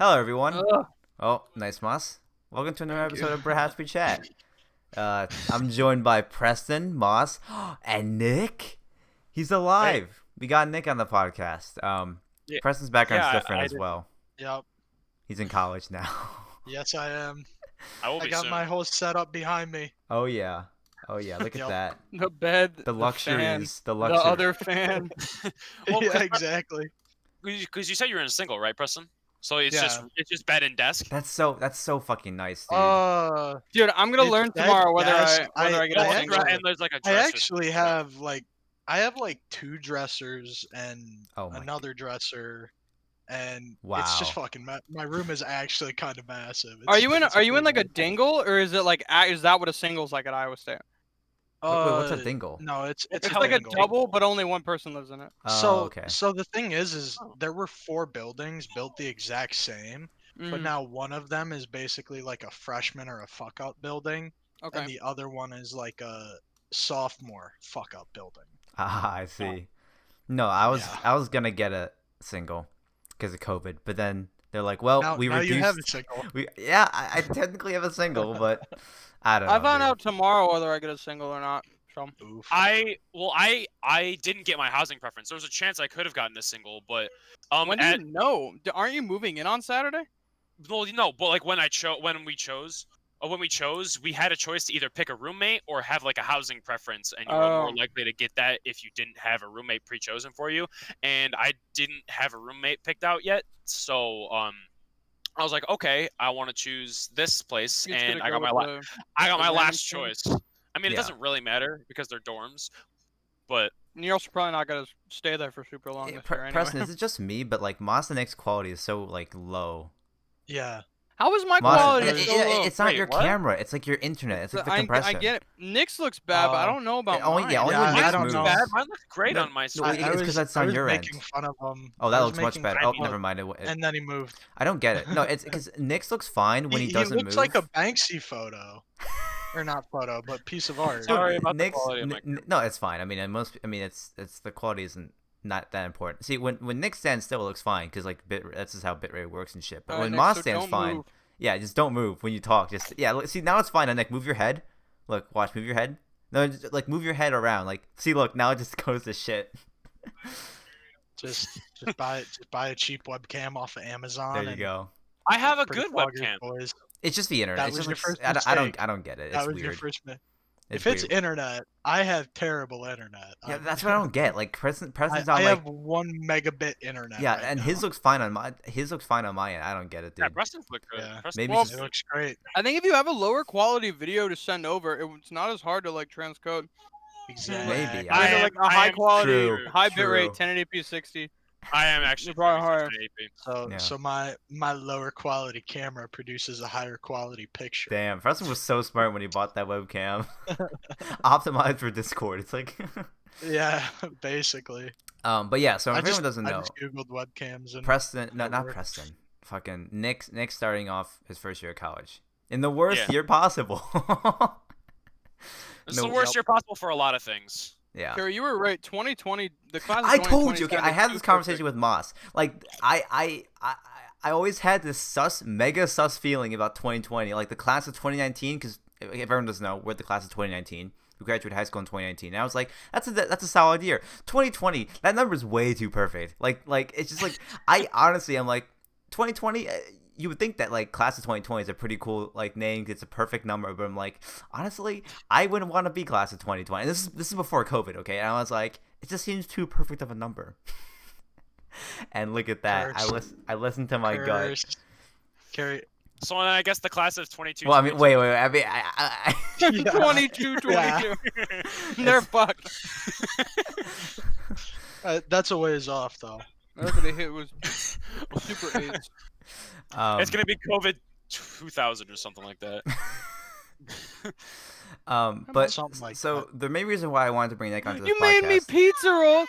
Hello, everyone. Ugh. Oh, nice, Moss. Welcome to another Thank you. episode of Bruhaps We Chat. I'm joined by Preston, Moss, and Nick. He's alive. We got Nick on the podcast. Yeah, Preston's background's yeah, different I as did. well. Yep. He's in college now. Yes, I am. I will I be got soon. my whole setup behind me. Oh yeah. Look at Yep. that. The bed, The luxuries. The the luxury. other fan. Well, Yeah, exactly. Because you said you're in a single, right, Preston? So it's Yeah. just bed and desk. That's so fucking nice, dude. Dude, I'm gonna learn that tomorrow whether desk, I get I a and, single. actually- and there's like a I dresser. actually have I have two dressers and Oh my another dresser, and Wow. it's just fucking. My room is actually kind of massive. Are It's- you in it's like a pretty dingle, or is it like is that what a single's like at Iowa State? Wait, what's a dingle? No, it's It's hell like a dingle. double, but only one person lives in it. Oh, okay. So the thing is there were 4 buildings built the exact same, but Mhm. now one of them is basically like a freshman or a fuck up building, Okay. and the other one is like a sophomore fuck up building. Ah, I see. No, I Yeah. was gonna get a single because of COVID, but then they're like, well, now, we now reduced. you have a single. I technically have a single, but I don't know. I found dude. out tomorrow whether I get a single or not. So Oof. I didn't get my housing preference. There was a chance I could have gotten a single, but when do you know? Aren't you moving in on Saturday? well, no, but like when we chose, we had a choice to either pick a roommate or have like a housing preference, and you were more Oh. likely to get that if you didn't have a roommate pre-chosen for you. And I didn't have a roommate picked out yet, so I was like, okay, I want to choose this place, You're just and gonna I got go my with I got the my random last thing? choice. I mean, it Yeah. doesn't really matter because they're dorms, but And you're also probably not gonna stay there for super long Yeah, this year anyway. Preston, is it just me? But like Moss and Nick's quality is so like low. Yeah. How is my Moss, quality it- so low? it's not Wait, your what? camera. It's like your internet. It's like the compression. I get it. Nick's looks bad, but I don't know about only- mine. yeah, only Yeah, when I Nick's don't moves. know. bad. Mine looks great No, on my no, screen. it's 'cause that's on your end. making fun of him. Oh, that I was looks much making better. fun Oh, of him, never mind. And then he moved. I don't get it. No, it's because Nick's looks fine when he doesn't looks move. like a Banksy photo, or not photo, but piece of art. Sorry about the Nick's, quality of my no, it's fine. I mean, it's the quality isn't not that important. See, when Nick stands still, it looks fine because like that's just how bitrate works and shit. But Alright, when Nick, Moss so stands don't fine, move. yeah, just don't move when you talk. Just see now it's fine. And Nick, move your head. Look, watch, move your head. No, just, like move your head around. Like, see, look, now it just goes to shit. Just buy a cheap webcam off of Amazon. There you and go. I have a put it good to all your webcam. boys. It's just the internet. That It's was just your like, first I mistake. don't get it. It's That was weird. your first. It's If it's weird. internet, I have terrible internet. Yeah, that's what I don't get. Like Preston's I on like have 1 megabit internet. yeah, right and now. his looks fine on my end. I don't get it, Yeah, dude. Preston's look good. Yeah. Preston's Maybe Well, it's It just, looks great. I think if you have a lower quality video to send over, it's not as hard to like transcode. Exactly. Maybe, You I have am- like a high quality, True, high true. bitrate, 1080p 60. I am actually You're probably pretty higher. frustrated. Yeah. So my lower quality camera produces a higher quality picture. damn, Preston was so smart when he bought that webcam. Optimized for Discord. It's like Yeah, basically. but yeah, so if I anyone just, doesn't I know, just googled webcams and Preston, no, it not worked. Preston. Fucking Nick's starting off his first year of college in the worst Yeah. year possible. This No, is the worst yep. year possible for a lot of things. Yeah. Cary, you were right. 2020, the class. Of I told 2020 you. Okay, sounded I had too this conversation perfect. with Moss. Like, I always had this mega sus feeling about 2020, like the class of 2019. Because if everyone doesn't know, we're at the class of 2019. We graduated high school in 2019. And I was like, that's a solid year. 2020, that number is way too perfect. Like it's just like I honestly, I'm like 2020. You would think that like class of 2020 is a pretty cool like name. It's a perfect number, but I'm like, honestly, I wouldn't want to be class of 2020. And this is before COVID, okay? And I was like, it just seems too perfect of a number. And look at that. Cursed. I listened to my gut. Cursed. Carry. So I guess the class of 22. Well, I mean, wait. I mean, I 22, 22. Yeah. They're fucked. That's a ways off though. That's what they hit was super AIDS. It's gonna be COVID 2000 or something like that. but Something like so the main reason why I wanted to bring Nick onto this You podcast. made me pizza roll.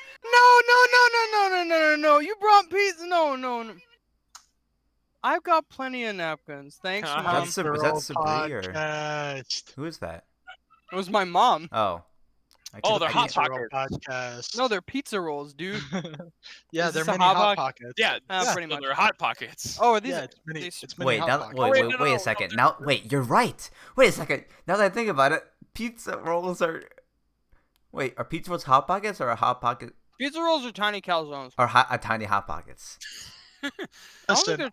No. You brought pizza. No. I've got plenty of napkins. Thanks, Uh-huh. mom. Is that Sabri or Podcast. who is that? It was my mom. Oh, Oh, they're Hot Pizza Roll Pockets. podcast. No, they're pizza rolls, dude. Yeah, Is they're this a mini Hot hot Pocket? pockets. Yeah, Yeah, Yeah. pretty so much. they're Hot Pockets. Oh, are these? Yeah, it's mini. they- It's mini Wait, hot now, pockets. wait, wait, wait, no, wait no, a second. no, Now, wait, you're right. Wait a second. Now that I think about it, pizza rolls are. Wait, are pizza rolls hot pockets or a hot pocket Pizza rolls are tiny calzones. or a tiny hot pockets? Listen, they're-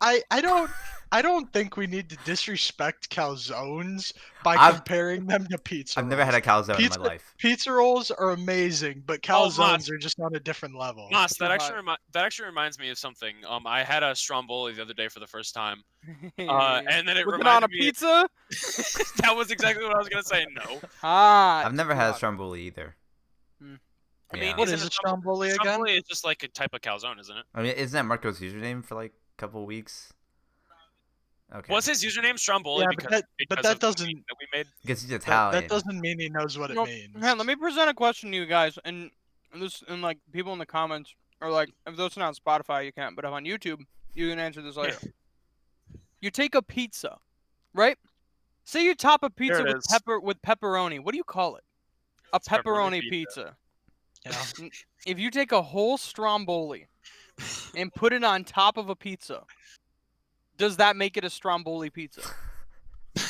I don't think we need to disrespect calzones by I've- comparing them to pizza. I've never had a calzone in my Pizza- life. Pizza rolls are amazing, but Oh, calzones Mas. are just on a different level. Moss, Too that actually reminds me of something. I had a stromboli the other day for the first time, and then it With it reminded on a me. pizza? That was exactly what I was gonna say. No. Ah. I've never had a God. stromboli either. I mean, Yeah. What isn't is a a stromboli again? Stromboli is just like a type of calzone, isn't it? I mean, isn't that Marco's username for like a couple weeks? Okay. Was his username Stromboli Yeah, because, but because that of the doesn't- tweet that we made? Because he's That Italian. doesn't mean he knows what it No, means. hey, let me present a question to you guys, and like people in the comments, or like if those are not on Spotify, you can't, but if on YouTube, you can answer this later. You take a pizza, right? Say you top a pizza it with is. pepperoni. What do you call it? A Pepperoni pepperoni pizza. Yeah. If you take a whole stromboli and put it on top of a pizza, does that make it a stromboli pizza?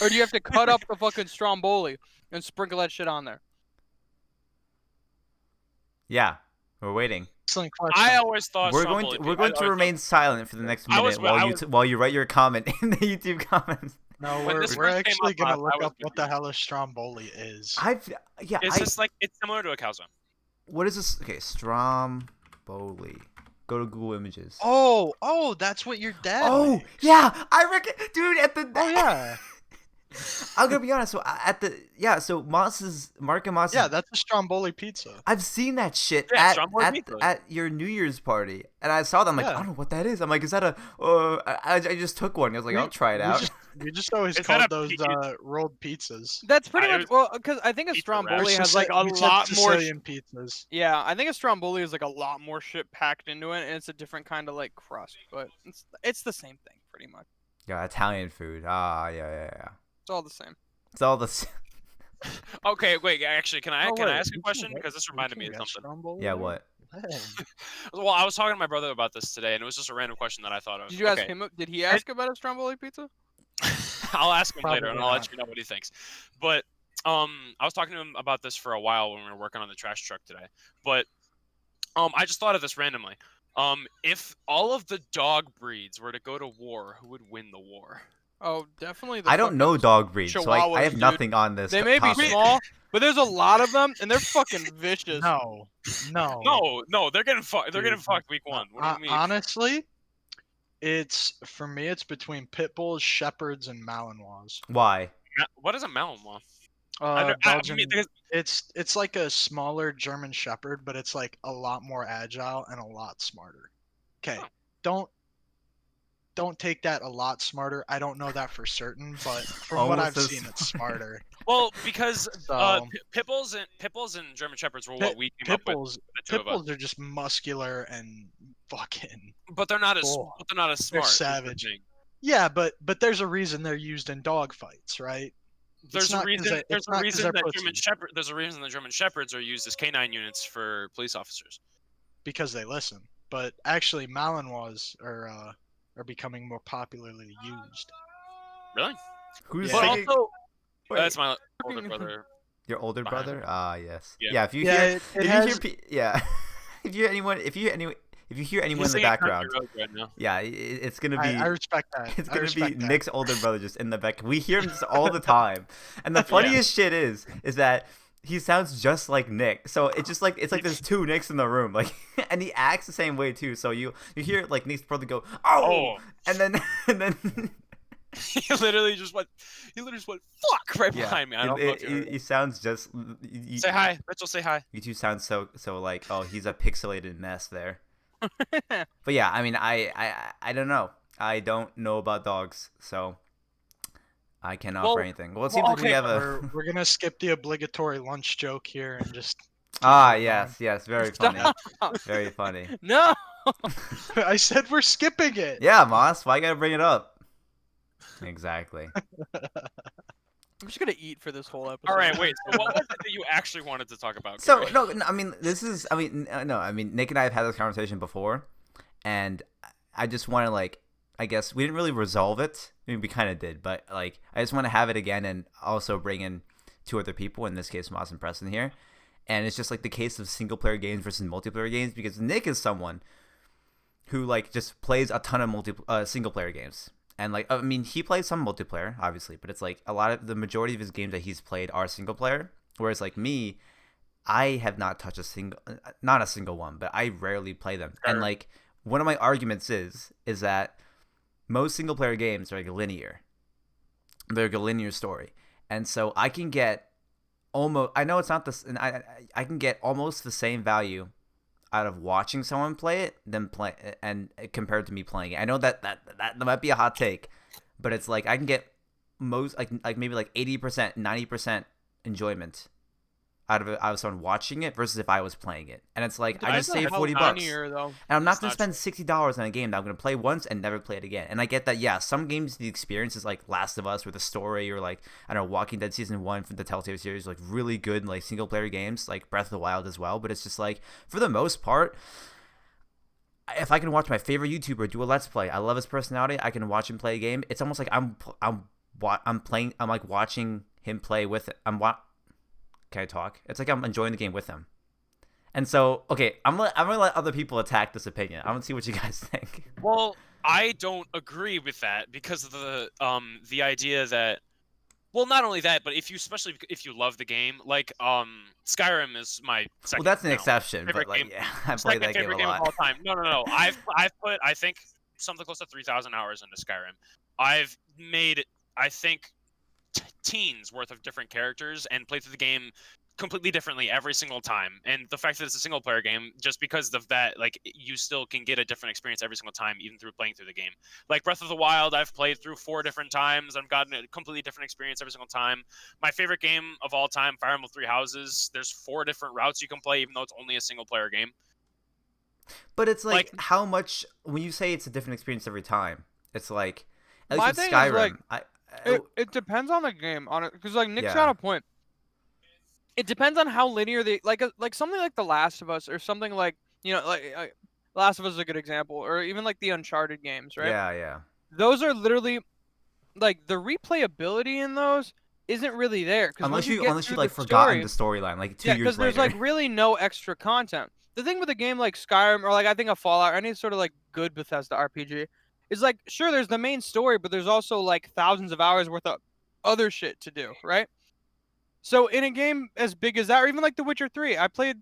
Or do you have to cut up the fucking stromboli and sprinkle that shit on there? Yeah, we're waiting. Excellent question. I always thought We're Stromboli. going to remain silent for the next I was- minute I was- while you write your comment in the YouTube comments. No, When we're this first came actually up, gonna I look was up what the hell a stromboli is. It's just like it's similar to a calzone. What is this? Okay, Stromboli. Go to Google Images. Oh, that's what your dad. Oh, makes. yeah, I reckon, dude. Oh yeah, I'm gonna be honest. So Marc and Moss's. yeah, that's a stromboli pizza. I've seen that shit Yeah, Stromboli pizza. at your New Year's party, and I saw them. Like, Yeah. I don't know what that is. I'm like, is that a? I just took one. I was like, I'll try it out. We just always Is that called a those pi- rolled pizzas. That's pretty it much was- because I think a pizza wrap. stromboli Or has like a we said lot more. Sicilian pizzas. Yeah, I think a stromboli is like a lot more shit packed into it, and it's a different kind of like crust, but it's the same thing pretty much. Yeah, Italian food. Ah, yeah. It's all the same. It's all the. s- Okay, wait. Actually, can I Oh, can I wait, ask we a question can because this We reminded can me of get something. stromboli Yeah, there? what? Hey. Well, I was talking to my brother about this today, and it was just a random question that I thought of. Did you ask Okay. him? Did he ask about a stromboli pizza? I'll ask him later, and Probably I'll not. let you know what he thinks. But I was talking to him about this for a while when we were working on the trash truck today. But I just thought of this randomly. If all of the dog breeds were to go to war, who would win the war? Oh, definitely. The I don't fucking- know dog breeds, so I Chihuahuas, have dude. nothing on this. They may be topic. small, but there's a lot of them, and they're fucking vicious. No. No, they're getting fucked. They're getting Dude, fucked week one. What do you mean? Honestly, for me, it's between pit bulls, shepherds, and Malinois. Why? What is a Malinois? Belgian. because- It's like a smaller German shepherd, but it's like a lot more agile and a lot smarter. Okay, Oh. don't take that a lot smarter. I don't know that for certain, but from what I've Almost as seen, it's smarter. Well, because So- pit bulls and German shepherds were Pit- what we came up with. Pitbulls, The two of us. pitbulls are just muscular and fucking. But they're not as Cool. but they're not as They're smart. is the savage. thing. Yeah, but there's a reason they're used in dog fights, right? There's a not 'cause reason. they- There's it's a not 'cause reason they're that German pussies. shepherd. There's a reason that German shepherds are used as canine units for police officers. Because they listen. But actually, Malinois are becoming more popularly used. Really? Who's Yeah. But singing? also, Wait, that's my older Fucking- brother. your older behind brother? Ah, yes. Yeah. Yeah. If you Yeah, hear, it if you hear, has- yeah, if you hear anyone in the He's background, singing Country Road right now. yeah, it's gonna be. I respect that. It's I gonna be respect that. Nick's older brother just in the back. We hear him just all the time, and the funniest shit is that he sounds just like Nick. So it's like there's two Nicks in the room, like, and he acts the same way too. So you hear like Nick's brother go, oh, and then He literally just went. Fuck right yeah, behind me. I don't know if you heard he sounds just. Say hi, Mitchell. Say hi. You two sound so like, oh, he's a pixelated mess there. But yeah, I mean, I don't know. I don't know about dogs, so I cannot offer anything. Well, it seems like we okay, have a. We're gonna skip the obligatory lunch joke here and just. Ah, moving yes, very funny, very funny. No. on. I said we're skipping it. Yeah, Moss, why you gotta bring it up? Exactly. I'm just gonna eat for this whole episode. All right, wait. So what was it that you actually wanted to talk about? So Cary? no, I mean Nick and I have had this conversation before, and I just want to like, I guess we didn't really resolve it. I mean, we kind of did, but like, I just want to have it again and also bring in two other people. In this case, Moss and Preston here, and it's just like the case of single player games versus multiplayer games, because Nick is someone who like just plays a ton of single player games. And like, I mean, he plays some multiplayer, obviously, but it's like a lot of the majority of his games that he's played are single player. Whereas like me, I have not touched not a single one, but I rarely play them. Sure. And like, one of my arguments is that most single player games are like linear. They're like a linear story, and so I can get almost. I know it's not this, and I can get almost the same value out of watching someone play it than play and compared to me playing it. I know that might be a hot take, but it's like I can get most like maybe like 80%, 90% enjoyment out of someone watching it versus if I was playing it. And it's like I just saved $40, though. and I'm not It's gonna not spend $60 on a game that I'm gonna play once and never play it again. And I get that, yeah, some games the experience is like Last of Us or the story, or like I don't know, Walking Dead Season 1 from the Telltale series, like really good like single player games, like Breath of the Wild as well. But it's just like, for the most part, if I can watch my favorite YouTuber do a Let's Play, I love his personality, I can watch him play a game. It's almost like I'm like watching him play with it. Can I talk? It's like I'm enjoying the game with him. And so, okay, I'm gonna let other people attack this opinion. I'm gonna see what you guys think. Well, I don't agree with that because of the idea that, well, not only that, but especially if you love the game, like Skyrim is my second. Well, that's an exception, favorite but like, game. yeah, I play Second that game favorite a game of lot. all time. No. I've put, I think, something close to 3,000 hours into Skyrim. I've made, I think, teens worth of different characters and played through the game completely differently every single time. And the fact that it's a single player game, just because of that, like, you still can get a different experience every single time, even through playing through the game. Like Breath of the Wild, I've played through 4 different times. I've gotten a completely different experience every single time. My favorite game of all time, Fire Emblem Three Houses, there's 4 different routes you can play, even though it's only a single player game. But it's like how much, when you say it's a different experience every time, it's like, at My least with thing is, Skyrim, like, it depends on the game, on it, because like Nick's Yeah. got a point. It depends on how linear they like something like The Last of Us, or something like, you know, like Last of Us is a good example, or even like the Uncharted games, right? yeah. Those are literally like the replayability in those isn't really there, because Unless you get like the forgotten story, the storyline like 2 yeah, years because later. there's like really no extra content. The thing with a game like Skyrim, or like I think a Fallout, or any sort of like good Bethesda RPG, is like, sure, there's the main story, but there's also like thousands of hours worth of other shit to do, right? So in a game as big as that, or even like The Witcher 3, I played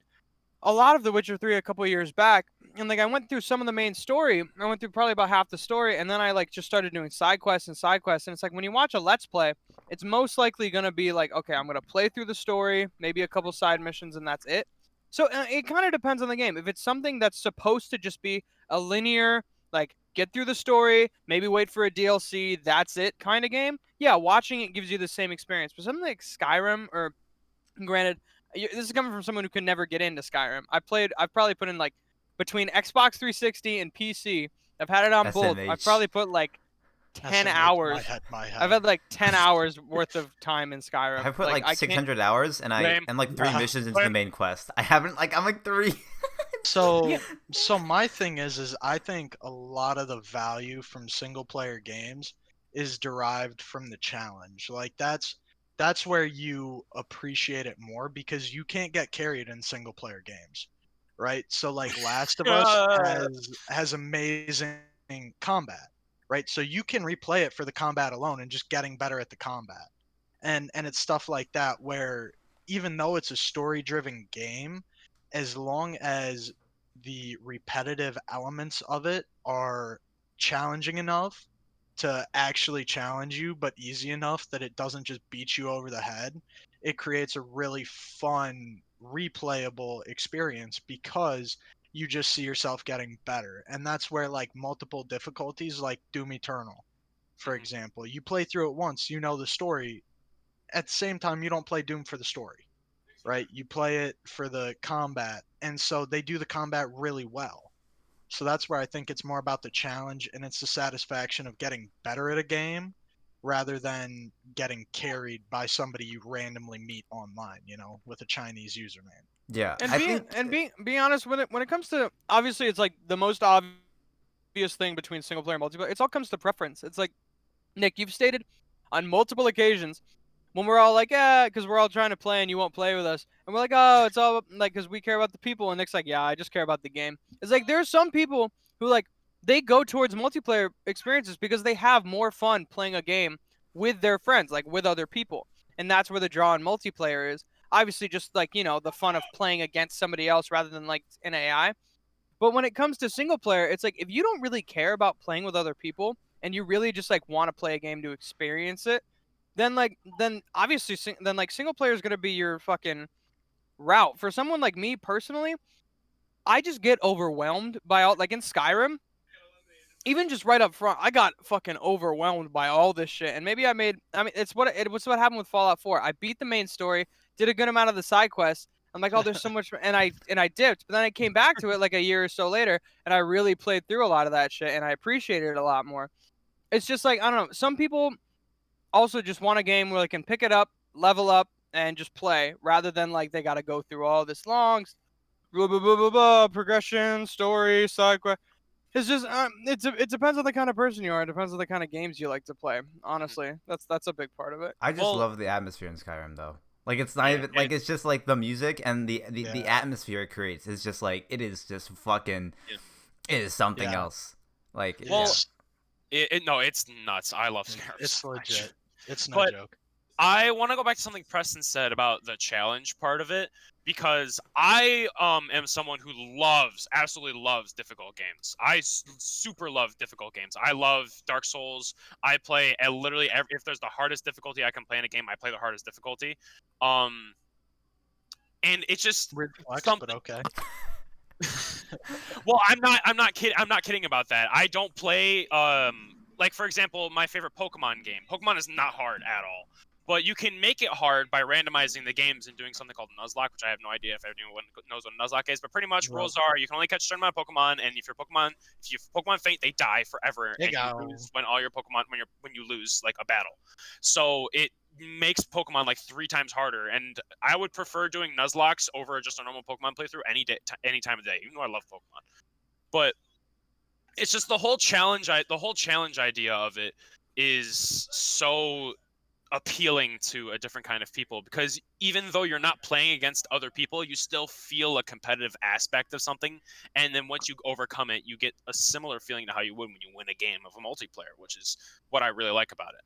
a lot of The Witcher 3 a couple of years back, and like I went through some of the main story. I went through probably about half the story, and then I like just started doing side quests, and it's like when you watch a Let's Play, it's most likely gonna be like, okay, I'm gonna play through the story, maybe a couple side missions, and that's it. So it kind of depends on the game. If it's something that's supposed to just be a linear, like, get through the story, maybe wait for a DLC, that's it kind of game, yeah, watching it gives you the same experience. But something like Skyrim, or granted, this is coming from someone who could never get into Skyrim. I've probably put in like, between Xbox 360 and PC, I've had it on both. SMH. I've probably put like 10 SMH, hours. My head. I've had like 10 hours worth of time in Skyrim. I've put like I can't- 600 hours, and Same. and like 3 Yeah. missions into the main quest. I haven't, like, I'm like 3. So, Yeah. so my thing is I think a lot of the value from single player games is derived from the challenge. Like that's where you appreciate it more, because you can't get carried in single player games, right? So like Last of Us has amazing combat, right? So you can replay it for the combat alone and just getting better at the combat. And it's stuff like that where, even though it's a story driven game, as long as the repetitive elements of it are challenging enough to actually challenge you, but easy enough that it doesn't just beat you over the head, it creates a really fun, replayable experience, because you just see yourself getting better. And that's where like multiple difficulties, like Doom Eternal, for example, you play through it once, you know the story. At the same time, you don't play Doom for the story, right? You play it for the combat, and so they do the combat really well. So that's where I think it's more about the challenge, and it's the satisfaction of getting better at a game rather than getting carried by somebody you randomly meet online, with a Chinese username. Yeah, And I being think and being honest, when it comes to, obviously it's like the most obvious thing between single player and multiplayer. It all comes to preference. It's like, Nick, you've stated on multiple occasions when we're all like, yeah, because we're all trying to play and you won't play with us, and we're like, oh, it's all like because we care about the people, and Nick's like, yeah, I just care about the game. It's like there's some people who like they go towards multiplayer experiences because they have more fun playing a game with their friends, like with other people, and that's where the draw in multiplayer is. Obviously, just like the fun of playing against somebody else rather than like an AI. But when it comes to single player, it's like if you don't really care about playing with other people and you really just like want to play a game to experience it, then obviously then like single player is going to be your fucking route. For someone like me personally, I just get overwhelmed by all, like in Skyrim, even just right up front, I got fucking overwhelmed by all this shit. And maybe I mean, it's what happened with Fallout 4. I beat the main story, did a good amount of the side quests. I'm like, oh, there's so much, and I dipped. But then I came back to it like a year or so later, and I really played through a lot of that shit, and I appreciated it a lot more. It's just like, I don't know. Some people also just want a game where they can pick it up, level up, and just play, rather than like they got to go through all this long blah blah blah blah blah progression, story, side quest. It's just it depends on the kind of person you are. It depends on the kind of games you like to play. Honestly, that's a big part of it. I just Well, love the atmosphere in Skyrim though. Like it's not Yeah, even like it's just like the music and the Yeah. atmosphere it creates is just like it is just fucking Yeah. it is something Yeah. else. Like Well, yeah. no, it's nuts. I love Skyrim. It's so much. legit. It's no But- joke. I want to go back to something Preston said about the challenge part of it, because I am someone who absolutely loves difficult games. I super love difficult games. I love Dark Souls. I play literally if there's the hardest difficulty I can play in a game, I play the hardest difficulty. And it's just Weird flex, something. but okay. Well, I'm not kidding. I'm not kidding about that. I don't play like for example, my favorite Pokemon game. Pokemon is not hard at all. But you can make it hard by randomizing the games and doing something called Nuzlocke, which I have no idea if anyone knows what Nuzlocke is. But pretty much rules are you can only catch a certain amount of Pokemon, and if your Pokemon faint, they die forever, and you lose when all your Pokemon when you lose like a battle. So it makes Pokemon like 3 times harder, and I would prefer doing Nuzlocks over just a normal Pokemon playthrough any time of day, even though I love Pokemon. But it's just the whole challenge idea of it is so appealing to a different kind of people, because even though you're not playing against other people, you still feel a competitive aspect of something, and then once you overcome it, you get a similar feeling to how you would when you win a game of a multiplayer, which is what I really like about it.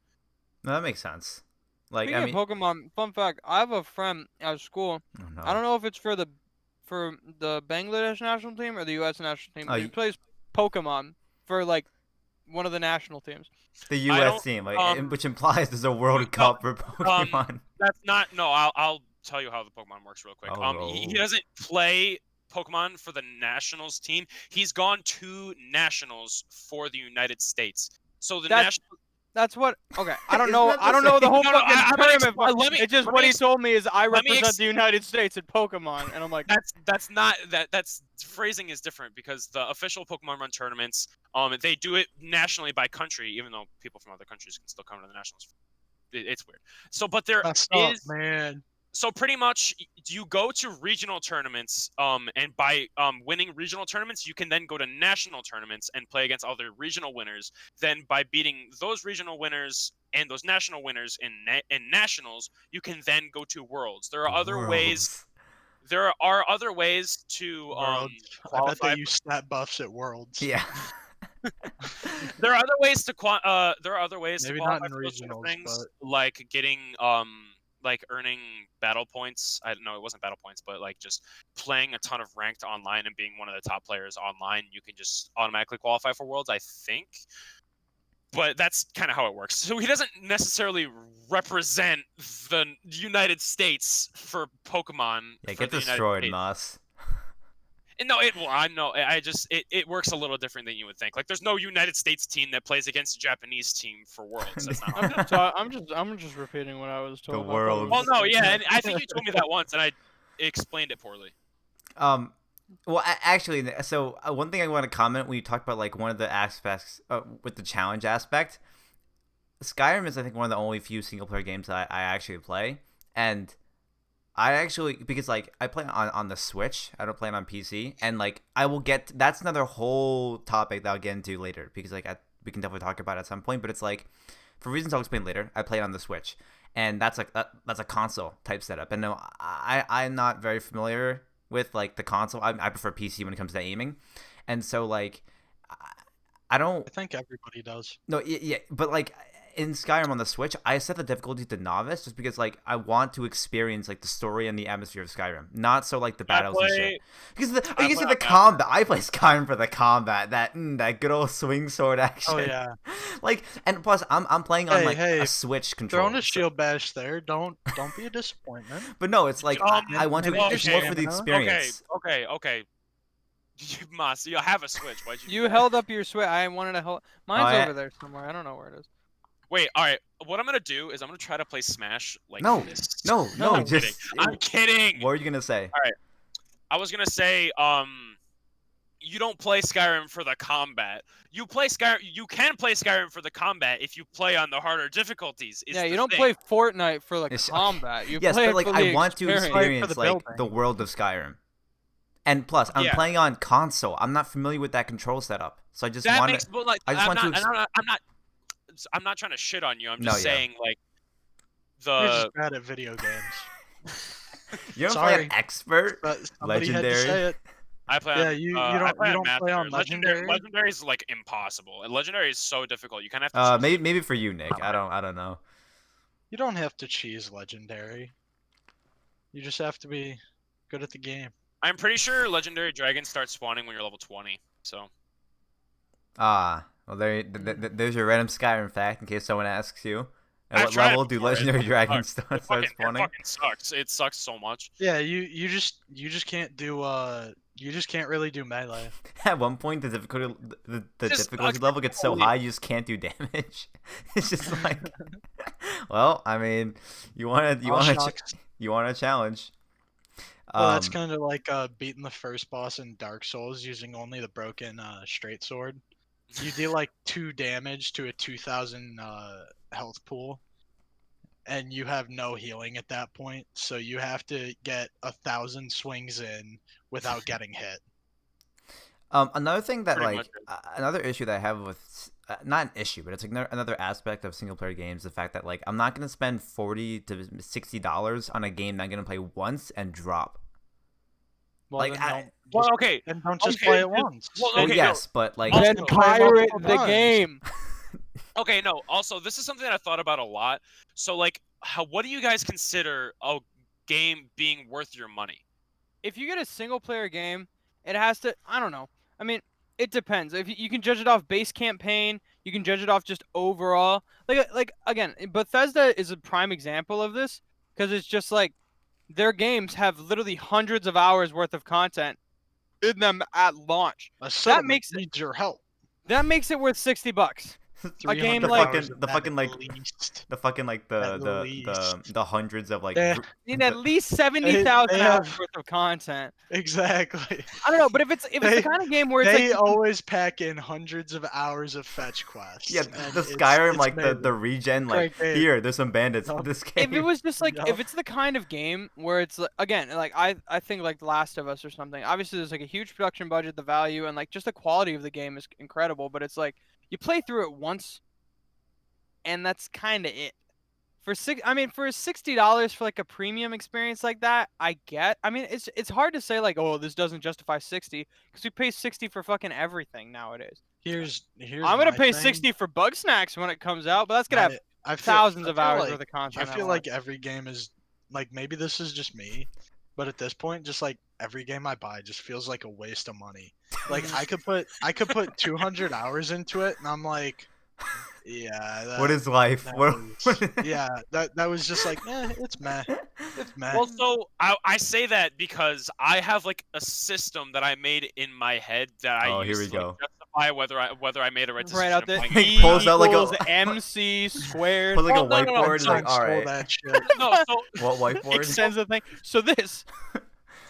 No, that makes sense. Like Speaking I mean, of Pokemon, fun fact: I have a friend at school. oh, no. I don't know if it's for the Bangladesh national team or the U.S. national team. Oh, But he plays Pokemon for like one of the national teams. The I U.S. don't- team, like, which implies there's a World Cup for Pokemon. That's not no. I'll tell you how the Pokemon works real quick. He doesn't play Pokemon for the nationals team. He's gone to nationals for the United States. So the national. That's what. Okay, I don't Isn't know. that the I don't know the same? whole No, fucking I'm gonna tournament. explain- let me- It's just let what me he ex- told me is I let me represent ex- the United States at Pokemon, and I'm like, That's not that's phrasing is different, because the official Pokemon Run tournaments, they do it nationally by country, even though people from other countries can still come to the nationals. It's weird. So, but there That's is man. so pretty much you go to regional tournaments, and by winning regional tournaments, you can then go to national tournaments and play against other regional winners. Then by beating those regional winners and those national winners in nationals, you can then go to worlds. There are other ways. There are other ways to Worlds. I bet qualify. they use stat buffs at Worlds. Yeah. There are other ways to Maybe qualify not in for those sort of regionals, things, but like getting like earning battle points. I don't know, it wasn't battle points, but like just playing a ton of ranked online and being one of the top players online, you can just automatically qualify for Worlds, I think. But that's kind of how it works. So he doesn't necessarily represent the United States for Pokemon. Yeah, for get the United destroyed, States. Moss. No, I know. It works a little different than you would think. Like, there's no United States team that plays against a Japanese team for Worlds. That's not. I'm just repeating what I was told. The I thought it world. was- Well, no, yeah, and I think you told me that once, and I explained it poorly. Well, actually, so one thing I want to comment when you talk about like one of the aspects with the challenge aspect. Skyrim is I think one of the only few single player games that I actually play, and I actually because like I play on the Switch. I don't play it on PC, and like I will get that's another whole topic that I'll get into later because like we can definitely talk about it at some point. But it's like for reasons I'll explain later. I play it on the Switch, and that's like that's a console type setup. And no, I'm not very familiar with like the console. I prefer PC when it comes to aiming, and so like I don't. I think everybody does. No, yeah, but like in Skyrim on the Switch, I set the difficulty to novice just because like I want to experience like the story and the atmosphere of Skyrim, not so like the battles and shit. Because you see the combat. I play Skyrim for the combat, that good old swing sword action. Oh yeah. Like and plus I'm playing on a Switch controller. Throwing a shield bash there. Don't be a disappointment. But no, it's like I want to more for the experience. Okay. Mas, you have a Switch. Why'd you? You held up your Switch. I wanted to hold. Mine's over there somewhere. I don't know where it is. Wait, all right. What I'm gonna do is I'm gonna try to play Smash like this. No, I'm just kidding. I'm kidding. What are you gonna say? All right, I was gonna say, you don't play Skyrim for the combat. You play Skyrim. You can play Skyrim for the combat if you play on the harder difficulties. Yeah, you don't play Fortnite for the combat. You yes, play but like for I the want to experience like building. the world of Skyrim. And plus, I'm playing on console. I'm not familiar with that control setup, so I just want to. I'm not trying to shit on you. I'm just saying, like, You're just bad at video games. You don't play an expert, legendary. Had to say it. I play. Yeah, you don't play on legendary. Legendary is like impossible. And legendary is so difficult. You kind of have to. Maybe for you, Nick. I don't know. You don't have to cheese legendary. You just have to be good at the game. I'm pretty sure legendary dragons start spawning when you're level 20. So. Well, there's your random Skyrim fact in case someone asks you. At what level do legendary dragons start spawning? It fucking sucks. It sucks so much. Yeah, you just can't do you just can't really do melee. At one point, the difficulty level gets so high you just can't do damage. It's just like, well, I mean, you want a challenge. Well, that's kind of like beating the first boss in Dark Souls using only the broken straight sword. You deal like 2 damage to a 2,000 health pool, and you have no healing at that point, so you have to get 1,000 swings in without getting hit. Another thing that another issue that I have with not an issue, but it's like another aspect of single player games, the fact that like I'm not gonna spend $40 to $60 on a game that I'm gonna play once and drop. Well, like, then don't just play it once. But like then pirate the game. Okay, no. Also, this is something that I thought about a lot. So, like, what do you guys consider a game being worth your money? If you get a single player game, it has to. I don't know. I mean, it depends. If you can judge it off base campaign, you can judge it off just overall. Like again, Bethesda is a prime example of this because it's just like. Their games have literally hundreds of hours worth of content in them at launch. That makes needs your help. That makes it worth $60. A game the like the hundreds of like. Need at least 70,000 hours worth of content. Exactly. I don't know, but if it's the kind of game where it's they always pack in hundreds of hours of fetch quests. Yeah, the Skyrim like the regen like here, there's some bandits in this game. If it was just like if it's the kind of game where it's again like I think like The Last of Us or something. Obviously, there's like a huge production budget, the value, and like just the quality of the game is incredible. But it's like. You play through it once, and that's kind of it. For $60 for like a premium experience like that, I get. I mean, it's hard to say like, oh, this doesn't justify 60 because we pay 60 for fucking everything nowadays. Here's I'm gonna pay 60 for Bug Snacks when it comes out, but that's gonna have thousands of hours worth of content. I feel like every game is like maybe this is just me, but at this point, just like every game I buy just feels like a waste of money. Like I could put 200 hours into it, and I'm like, yeah. What is life? That was just like, it's meh. It's meh. Well, so I say that because I have like a system that I made in my head that I use to like, justify whether I made a right decision. Right out there. He pulls out like a MC squared. Pulls like a whiteboard. Like, all right. That shit. No, so what whiteboard? Extends the thing. So this.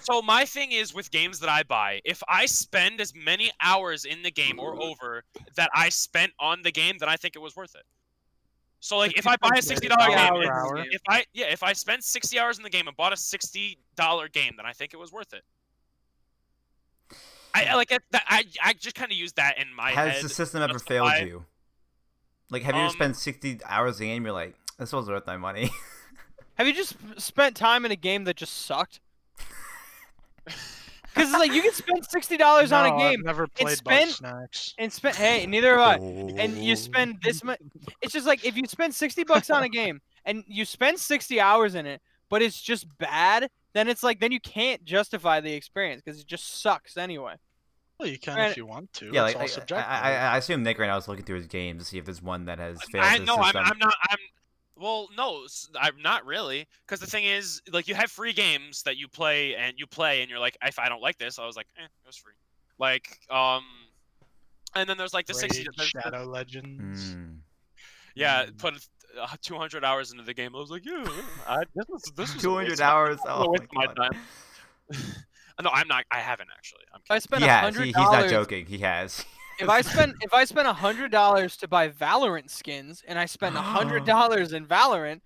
So my thing is with games that I buy, if I spend as many hours in the game or over that I spent on the game, then I think it was worth it. So like, if you I buy a spend $60 $30 game, per and hour. if I spent 60 hours in the game and bought a $60 game, then I think it was worth it. I like it. I just kind of use that in my head. Has the system to ever failed justify- you? Like, have you ever spent 60 hours in a game? You're like, this was worth my money. Have you just spent time in a game that just sucked? Because it's like you can spend $60 on a No, game I've never played spend- Bugsnax. and spend. Hey, neither have I. And you spend this much. It's just like if you spend $60 on a game and you spend 60 hours in it, but it's just bad, then it's like then you can't justify the experience because it just sucks anyway. Well, you can Granted- if you want to. Yeah, it's like all subjective. I assume Nick right now is looking through his games to see if there's one that has failed the No, system. I'm not. Well, no, I'm not really. Because the thing is, like, you have free games that you play, and you're like, if I don't like this, I was like, it was free. Like, and then there's like the 60. Raid, Shadow Legends. Yeah, put 200 hours into the game. I was like, yeah, this was 200 hours. Oh waste my of my god. time. No, I'm not. I haven't actually. I'm If I kidding. spend He has. $100, He's not joking. He has. If I spend $100 to buy Valorant skins and I spend $100 in Valorant,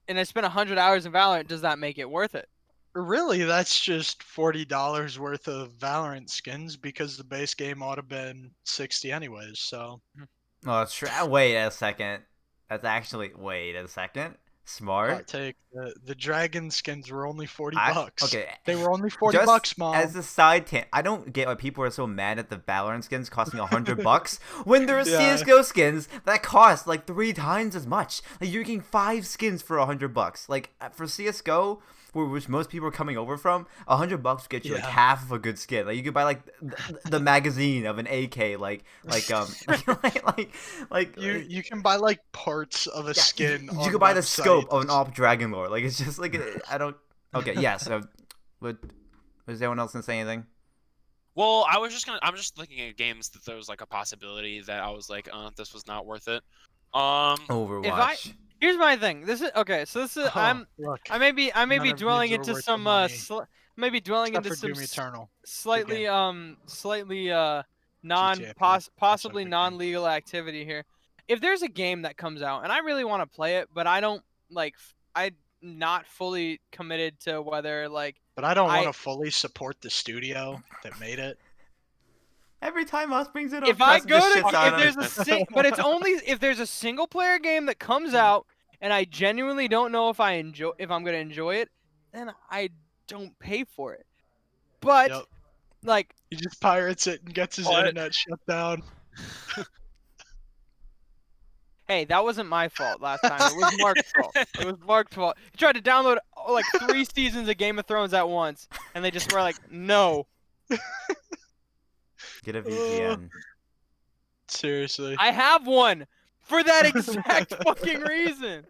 and I spend 100 hours in Valorant, does that make it worth it? Really, that's just $40 worth of Valorant skins because the base game ought to have been 60 anyways. So Oh, that's true. Wait a second. That's actually. Wait a second. I Smart. take the dragon skins were only 40 I- bucks. okay. They were only 40 Just bucks, mom. as a side tangent, I don't get why people are so mad at the Valorant skins costing $100 when there are Yeah. CS:GO skins that cost like 3 times as much. Like you're getting 5 skins for $100. Like for CS:GO, which most people are coming over from, $100 would get you like Yeah. half of a good skin. Like you could buy like the magazine of an AK, like You can buy like parts of a skin. You on could buy the scope of an websites. AWP Dragon Lore. Like it's just like I don't. Okay, yeah. So, was anyone else gonna say anything? Well, I'm just looking at games that there was like a possibility that I was like, this was not worth it. Overwatch. Here's my thing. This is okay. So this is Look, I may be none of dwelling these are into worth the some money. maybe dwelling except into for some Doom Eternal. slightly GTA possibly Pacific non-legal activity here. If there's a game that comes out and I really want to play it, but I don't like I'm not fully committed to whether like But I don't I- want to fully support the studio that made it. Every time us brings it up, if I Preston go just to shits on if us. there's a but it's only if there's a single player game that comes out and I genuinely don't know if I'm gonna enjoy it, then I don't pay for it. But Yep. like He just pirates it and gets his What? internet shut down. hey, that wasn't my fault last time. It was Mark's fault. It was Mark's fault. He tried to download like 3 seasons of Game of Thrones at once, and they just were like, no. Get a VPN. Seriously. I have one for that exact fucking reason.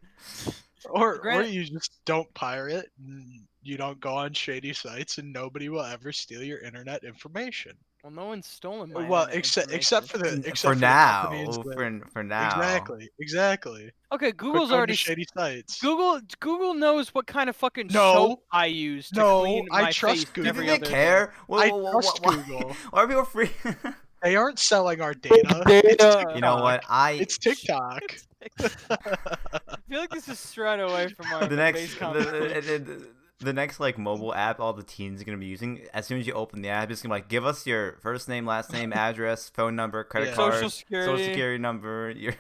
Or Granted- you just don't pirate. And you don't go on shady sites, and nobody will ever steal your internet information. Well, no one's stolen my Well, internet except for the For except for the now, companies that- for now. Exactly. Okay, Quit Google's going to already shady sites. Google knows what kind of fucking No. soap I use to No, clean I my trust face Google. Do every they other care? I trust Google. Why are people free? They aren't selling our data. Data. It's You know what? It's TikTok. I feel like this is straying away from our the next base conversation. the next like mobile app all the teens are gonna be using, as soon as you open the app, it's gonna be like, give us your first name, last name, address, phone number, credit Yeah. card, Social Security. number, your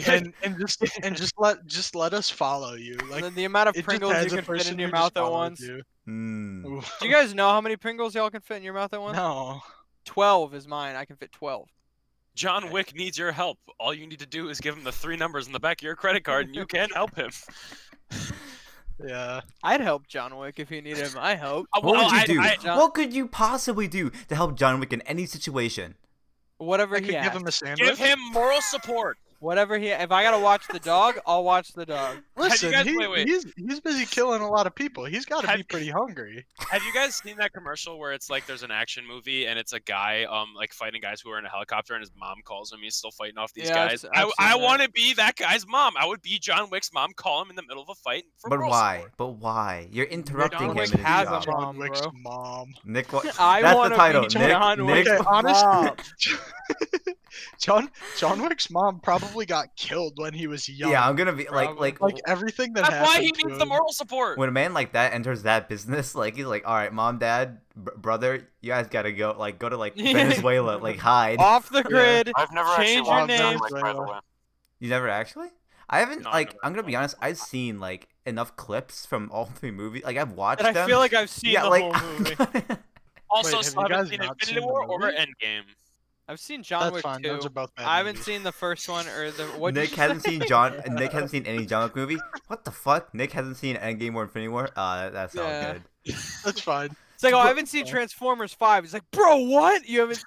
and just let us follow you. Like the amount of it just Pringles has you a can fit person in your who just mouth at follows once. you. Mm. Ooh. Do you guys know how many Pringles y'all can fit in your mouth at once? No. 12 is mine. I can fit 12. John Wick needs your help. All you need to do is give him the 3 numbers in the back of your credit card, and you can help him. Yeah. I'd help John Wick if he needed my help. What would you do? John- What could you possibly do to help John Wick in any situation? Whatever I he could give asks. him a sandwich. Give him moral support. Whatever he. If I gotta watch the dog, I'll watch the dog. Listen, guys- wait. he's busy killing a lot of people. He's got to Have- be pretty hungry. Have you guys seen that commercial where it's like there's an action movie and it's a guy like fighting guys who are in a helicopter and his mom calls him, he's still fighting off these Yeah, I've guys? s- I've I seen want to be that guy's mom. I would be John Wick's mom, call him in the middle of a fight for But moral why? support. But why? You're interrupting John him Wick in his has a job. mom. John Wick's bro. mom. Nick, what? I That's wanna the title. be Nick, John Nick, Okay, Wick's honestly, mom. John Wick's mom probably probably got killed when he was young. Yeah, I'm gonna be Probably. like everything that That's happened why he to needs the him. moral support. when a man like that enters that business, like he's like, all right, mom, dad, brother, you guys gotta go, like go to like Venezuela, like hide. Off the grid. I've never actually Change your watched John name. Wick, by the way. You never actually? I haven't No, I've like. never I'm gonna be watched honest. I've seen like enough clips from all 3 movies. Like I've watched And I them. feel like I've seen yeah, the like. whole movie. Also, Wait, have still you haven't guys seen not Infinity seen the War or movie? Endgame. I've seen John That's Wick fine. 2. Those are both bad I haven't movies. seen the first one or the. What Nick hasn't seen Nick hasn't seen any John Wick movie. What the fuck? Nick hasn't seen Endgame or Infinity War. That's all Yeah. good. That's fine. It's like, oh, I haven't seen Transformers 5. He's like, bro, what? You haven't?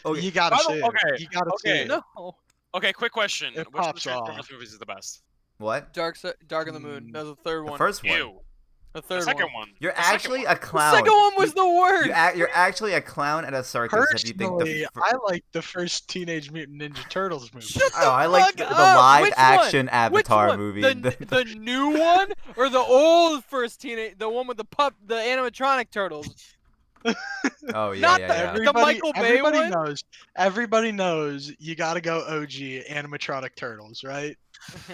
Okay. You gotta By see the- it. okay, You gotta see okay. it. No. Okay, quick question. It Which of the pops Transformers off. movies is the best? What? Dark of the Moon. That was the third The one. first one. Ew. The The third second one. one. You're The second actually one. a clown. The second one was the worst. You're actually a clown at a circus if you think Personally, the. I like the first Teenage Mutant Ninja Turtles movie. Shut the Oh, I like fuck the up. live Which action one? Avatar Which one? movie. The new one or the old first the one with the animatronic turtles? Oh yeah, Not yeah, the- yeah. Everybody, Michael Bay everybody one? knows. Everybody knows you gotta go OG animatronic turtles, right?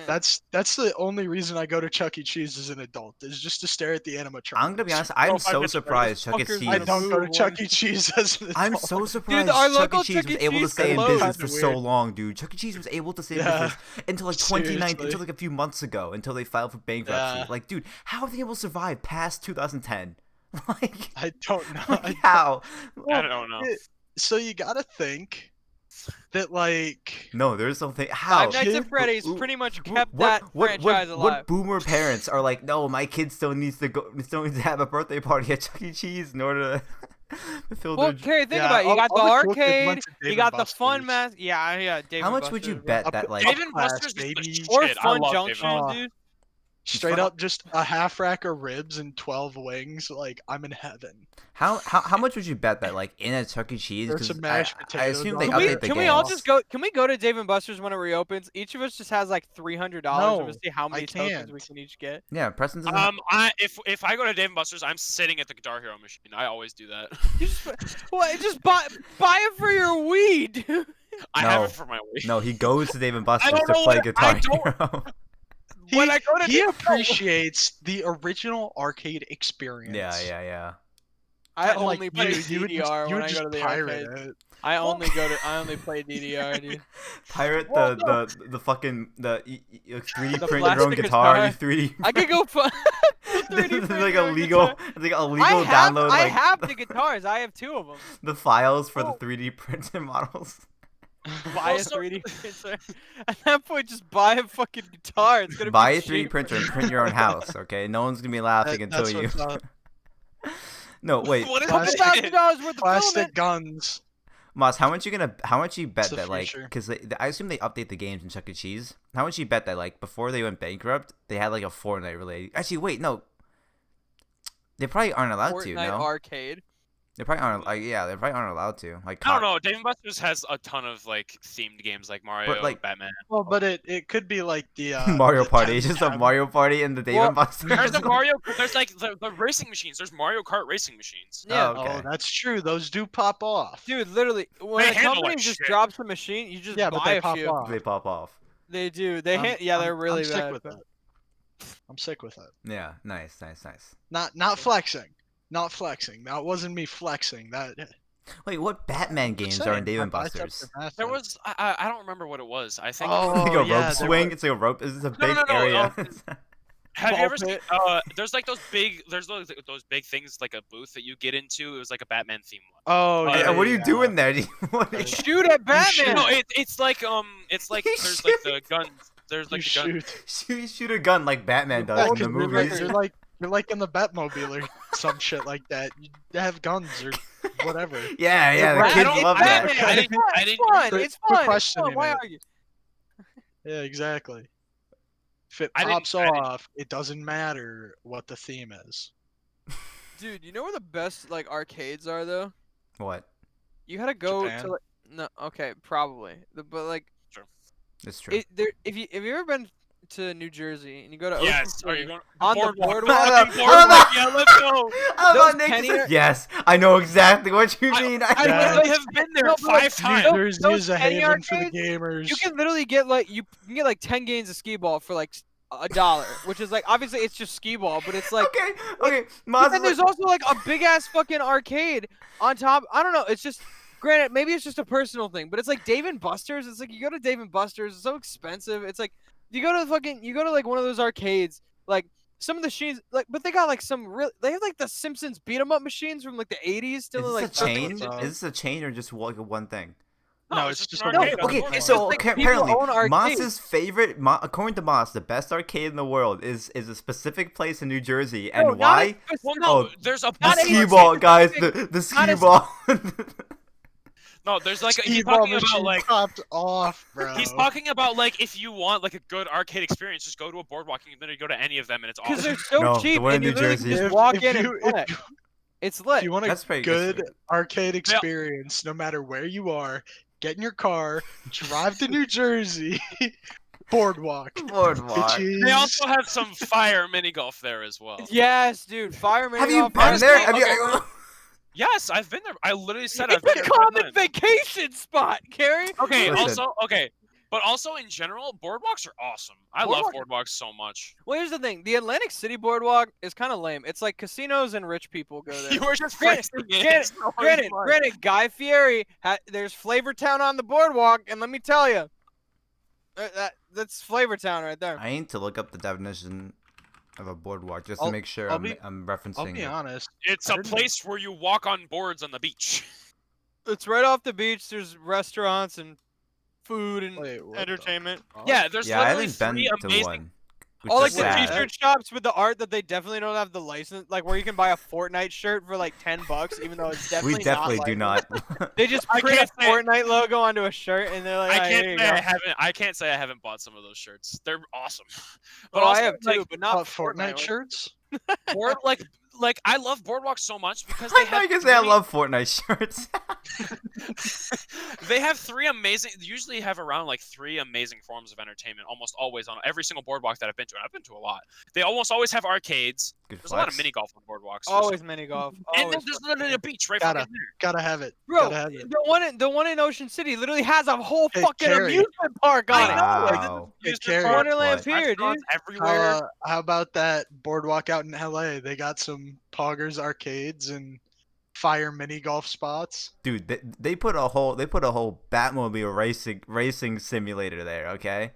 That's the only reason I go to Chuck E. Cheese as an adult is just to stare at the animatronics. I'm gonna be honest. I'm if I so mention surprised Chuck E. fuckers Cheese. I gonna don't go to move Chuck one. E. Cheese as an adult. I'm so surprised our Chuck E. local Cheese Chuck was E. able to Cheese stay in closed. business for Kinda so weird. long, dude. Chuck E. Cheese was able to stay in Yeah. business until like 2019, Seriously. until like a few months ago, until they filed for bankruptcy. Yeah. Like, dude, how have they able to survive past 2010? Like, I don't know. like how? I don't know. So you gotta think that like No, there's something. How? Five Nights at Kid- Freddy's Ooh, pretty much Wh- kept that franchise alive. What boomer parents are like? No, my kid still needs to have a birthday party at Chuck E. Cheese in order to fulfill Well, their. Carrie, think Yeah, about it. You all- got the all the cool kids went arcade. to You Dave got and the fun Buster's. mass. Yeah. Dave How and much would you Buster's, bet bro. that like? Dave and class, Buster's is the baby. Or shit. I Fun love Dave Junction, and Oh. dude. straight up just a half rack of ribs and 12 wings, like I'm in heaven. How much would you bet that like in a Chuck E. Cheese? Or 'Cause some mashed I potatoes assume on they it. Can we, update the can we all games. just go? Can we go to Dave and Buster's when it reopens? Each of us just has like $300, and No, we'll see how many tokens can't. we can each get. Yeah, Preston doesn't. If I go to Dave and Buster's, I'm sitting at the Guitar Hero machine. I always do that. You just buy it for your weed, dude. I have No. it for my week. No, he goes to Dave and Buster's don't to know play what- Guitar I don't- Hero. When I go to he Dave- appreciates the original arcade experience. yeah. I Unlike only play you would just, DDR you when would I just go to the pirate arcade. it. I only play DDR, dude. Pirate Well, the fucking 3D The print your own plastic guitar. guitar. You 3D. I could go find 3D This is print like your a own legal, guitar. it's like a legal download. I Like have the guitars. I have 2 of them. the files for Oh. the 3D printed models. Buy a Also- 3D printer. At that point, just buy a fucking guitar. It's gonna Buy be a 3D cheaper. printer and print your own house. Okay, no one's gonna be laughing until That's you. what's up. No, wait, What is Plastic- that? $1,000 worth of Plastic filament. guns. Moss, how much you bet It's the that like future. because I assume they update the games in Chuck E. Cheese. How much you bet that like before they went bankrupt, they had like a Fortnite related? Actually, wait, no. They probably aren't allowed to. Fortnite No, arcade. they probably aren't. Like, yeah, they probably aren't allowed to. Like, I don't know. Dave and Buster's has a ton of like themed games like Mario, like- Batman. Well, but it could be like the Mario the Party. It's 10 just a tab. Mario Party in the Dave Well, and Buster's. There's a Mario. There's like the racing machines. There's Mario Kart racing machines. Yeah. Oh, okay. Oh, that's true. Those do pop off. Dude, literally, when They a handle company like just shit. drops a machine, you just Yeah, but buy they a pop few. off. They pop off. They do. They're I'm really sick bad. with it. I'm sick with it. Yeah, nice. Not flexing. Not flexing. That wasn't me flexing. That Wait, what Batman games are in Dave and Buster's? There was I don't remember what it was. I think. Oh, Like a yeah, rope there swing. was- It's like a rope. It's a No, big no, no, area. Have you Ball ever seen? pit. There's like those big things like a booth that you get into. It was like a Batman theme one. Oh, Hey, yeah. What are you yeah. doing there? What are you- Shoot at Batman. No, it's like there's like the guns. There's like You the guns. shoot. You shoot a gun like Batman does Yeah, in 'cause the movies. You're like in the Batmobile or some shit like that. You have guns or whatever. Yeah, the Right, kids I don't- love that. Batman. I didn't. It's fun. Quit- It's quit fun. It's questioning fun. Why it. argue? Yeah, exactly. If it I didn't- pops I didn't- off, it doesn't matter what the theme is. Dude, you know where the best like arcades are though? What? You gotta go Japan? to like no, okay, probably, but like It's true. have you ever been to New Jersey and you go to Yes. Ocean Are City, you going on the boardwalk? boardwalk? Fucking boardwalk. Yeah, let's go. I'm Those on Nick penny says, ar- yes, I know exactly what you mean. I Yeah. literally have been there No, but, like, 5 New times. Jersey those is a penny haven for the arcades, gamers. you can literally get like you can get like 10 games of skee ball for like $1, which is like obviously it's just skee ball, but it's like. Okay. But Maz then there's also like a big ass fucking arcade on top. I don't know. It's just granted, maybe it's just a personal thing, but it's like Dave and Buster's. It's like you go to Dave and Buster's, it's so expensive. It's like you go to like one of those arcades, like some of the machines, like, but they got like some real. They have like the Simpsons beat 'em up machines from like the '80s is still. this Like a chain? so. Is this a chain or just like one thing? No, it's it's just just an a arcade. No, Okay, Boardwalk. so like people apparently, own arcades. Moss's favorite, according to Moss, the best arcade in the world is a specific place in New Jersey, and No, not why? a specific- Well, no, Oh, there's a The not a skee arcade. ball, guys. specific- The ski not a- ball. No, there's like Skee he's ball talking about machine like topped off, bro. he's talking about like if you want like a good arcade experience, just go to a boardwalk and you literally go to any of them and it's Because awesome. they're so No, the cheap, one in and you New literally Jersey- can just walk in you, and play. It's lit. if you want a That's pretty good good. arcade experience, no matter where you are, get in your car, drive to New Jersey, boardwalk. Boardwalk. They also have some fire mini golf there as well. Yes, dude. Fireman. Have you been there? Have you? Yes, I've been there. I literally said I've It's been a there. common 5 times. vacation spot, Cary. Okay, Listen. but also in general, boardwalks are awesome. I love boardwalks so much. Well, here's the thing: the Atlantic City Boardwalk is kind of lame. It's like casinos and rich people go there. You were just Granted- phrasing it. Granted, Guy Fieri, there's Flavortown on the boardwalk, and let me tell you, that's Flavortown right there. I need to look up the definition of a boardwalk just I'll- to make sure I'll I'm be- referencing I'll be it. honest. It's I a didn't- place where you walk on boards on the beach. It's right off the beach. There's restaurants and food and Wait, what the entertainment. fuck? Yeah, there's Yeah, I literally haven't been 3 to amazing. one. Which All like is the sad. t-shirt shops with the art that they definitely don't have the license, like where you can buy a Fortnite shirt for like $10, even though it's definitely We definitely do licensed. not. They just I print a can't say- Fortnite logo onto a shirt, and they're like, I "Ah, here you can't say go." I haven't. I can't say I haven't bought some of those shirts. They're awesome. But Well, also, I have too, like, but not Fortnite ones. shirts? board, like I love boardwalks so much because I they thought you have. could say I 3 love Fortnite shirts. They have 3 amazing. They usually have around like 3 amazing forms of entertainment, almost always on every single boardwalk that I've been to. And I've been to a lot. They almost always have arcades. Good There's a lot of flex. mini golf on boardwalks. Always mini golf. And then Always there's fucking literally mini. a beach right Gotta- fucking there. Gotta have it. Bro, Gotta have it. the one in Ocean City literally has a whole Hey, fucking Cary. amusement park on I it. know. Like, Wow. this is Hey, Cary. Wonderland What? Pier, dude. restaurants everywhere. How about that boardwalk out in LA? They got some Poggers arcades and fire mini golf spots. Dude, they put a whole Batmobile racing simulator there. Okay.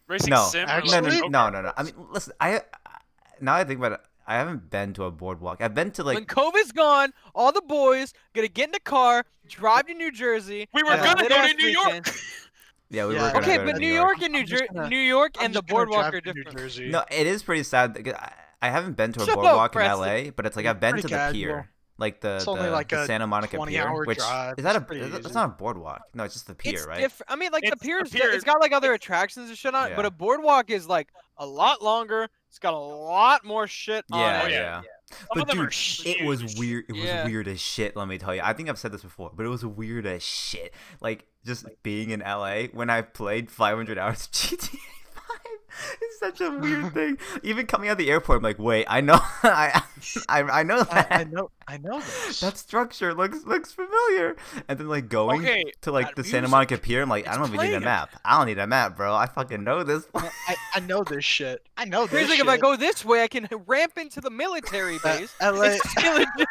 Racing No, sim. or actually- like- no. I mean, listen. Now I think about it. I haven't been to a boardwalk. I've been to When like. COVID's gone, all the boys gonna get in the car, drive to New Jersey. We were have a gonna go lit-ass to New York. weekend. Yeah, we Yeah, were gonna Okay, go to but New New York. York and New I'm just Jersey, gonna- New York I'm and the just gonna boardwalk drive are to New different. Jersey. No, it is pretty sad. Because I haven't been to a Shut up, boardwalk in Preston. LA, but it's like I've been to Pretty the casual. pier, like It's only like the a Santa Monica 20-hour pier. Which drive. is that It's pretty that's easy. not a boardwalk. No, it's just the pier, It's right? different. I mean, like the It's a pier, pier. it's got like other attractions and shit on it, but Yeah. a boardwalk is like a lot longer. It's got a lot more shit on Yeah, Oh, it. yeah. Some But of them are dude, it was huge. weird. It was Yeah. weird as shit. Let me tell you. I think I've said this before, but it was weird as shit. Like just being in LA when I played 500 hours of GTA 5. It's such a weird thing. Even coming out of the airport, I'm like, wait, I know, I know that. I know this. That structure looks familiar. And then like going Okay, to like that the Santa music, Monica Pier, I'm like, I it's don't even need a playing. map. I don't need a map, bro. I fucking know this. I know this shit. I know this Here's like shit. if I go this way, I can ramp into the military base. LA. It's still legit.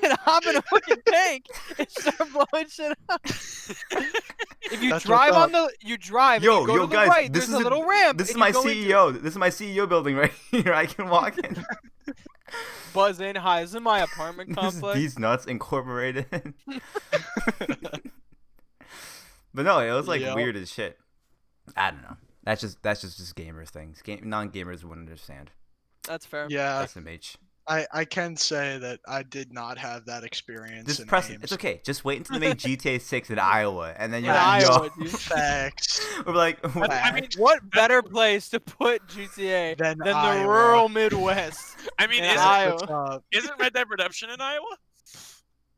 And hop in a fucking tank and start blowing shit up. If you That's drive what's on you drive Yo, and you go yo, to the guys, right, this there's is a little ramp. This is and my you go into- CEO. This is my CEO building right here. I can walk in. Buzz in, hi, this is my apartment This is complex. These Nuts Incorporated. But no, it was like Yep. weird as shit. I don't know. That's just gamers things. Non-gamers wouldn't understand. That's fair. Yeah, SMH. I can say that I did not have that experience Just in press it. games. It's okay. Just wait until they make GTA 6 in Iowa, and then In you're like, Iowa, yo. dude. Facts. We're like, I mean, What better place to put GTA Than than the Iowa. rural Midwest? I mean, in isn't, Iowa. What's up? isn't Red Dead Redemption in Iowa?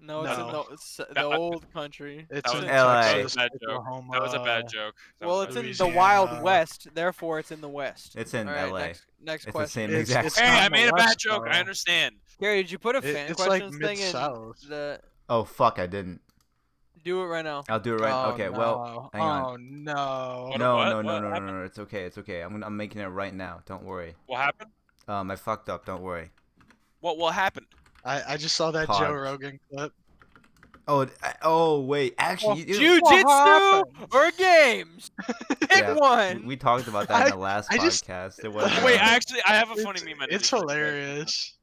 No, it's in No. the old country. It's That was, in LA. that was Texas, a bad joke. Oklahoma. That was a bad joke. That Well, was it's a in bad the joke. Louisiana. Wild West, therefore it's in the West. It's in All right, LA. next It's the question. same exact. It's Hey, not I in the made a bad West, joke. though. I understand. Gary, did you put a fan It's like questions thing in mid-south. the? Oh fuck! I didn't. Do it right now. I'll do it right. Oh, Okay. no. Well, hang on. Oh no. What- No, what- no, no, what no, no, happened? no. It's okay. It's okay. I'm making it right now. Don't worry. What happened? I fucked up. Don't worry. What happened? I just saw that Pod. Joe Rogan clip. Oh wait. Actually, Jiu-jitsu or games? Pick yeah, one. we talked about that in the last I just- podcast. It was Wait, actually, I have a funny It's, meme. I need it's to show you guys. hilarious.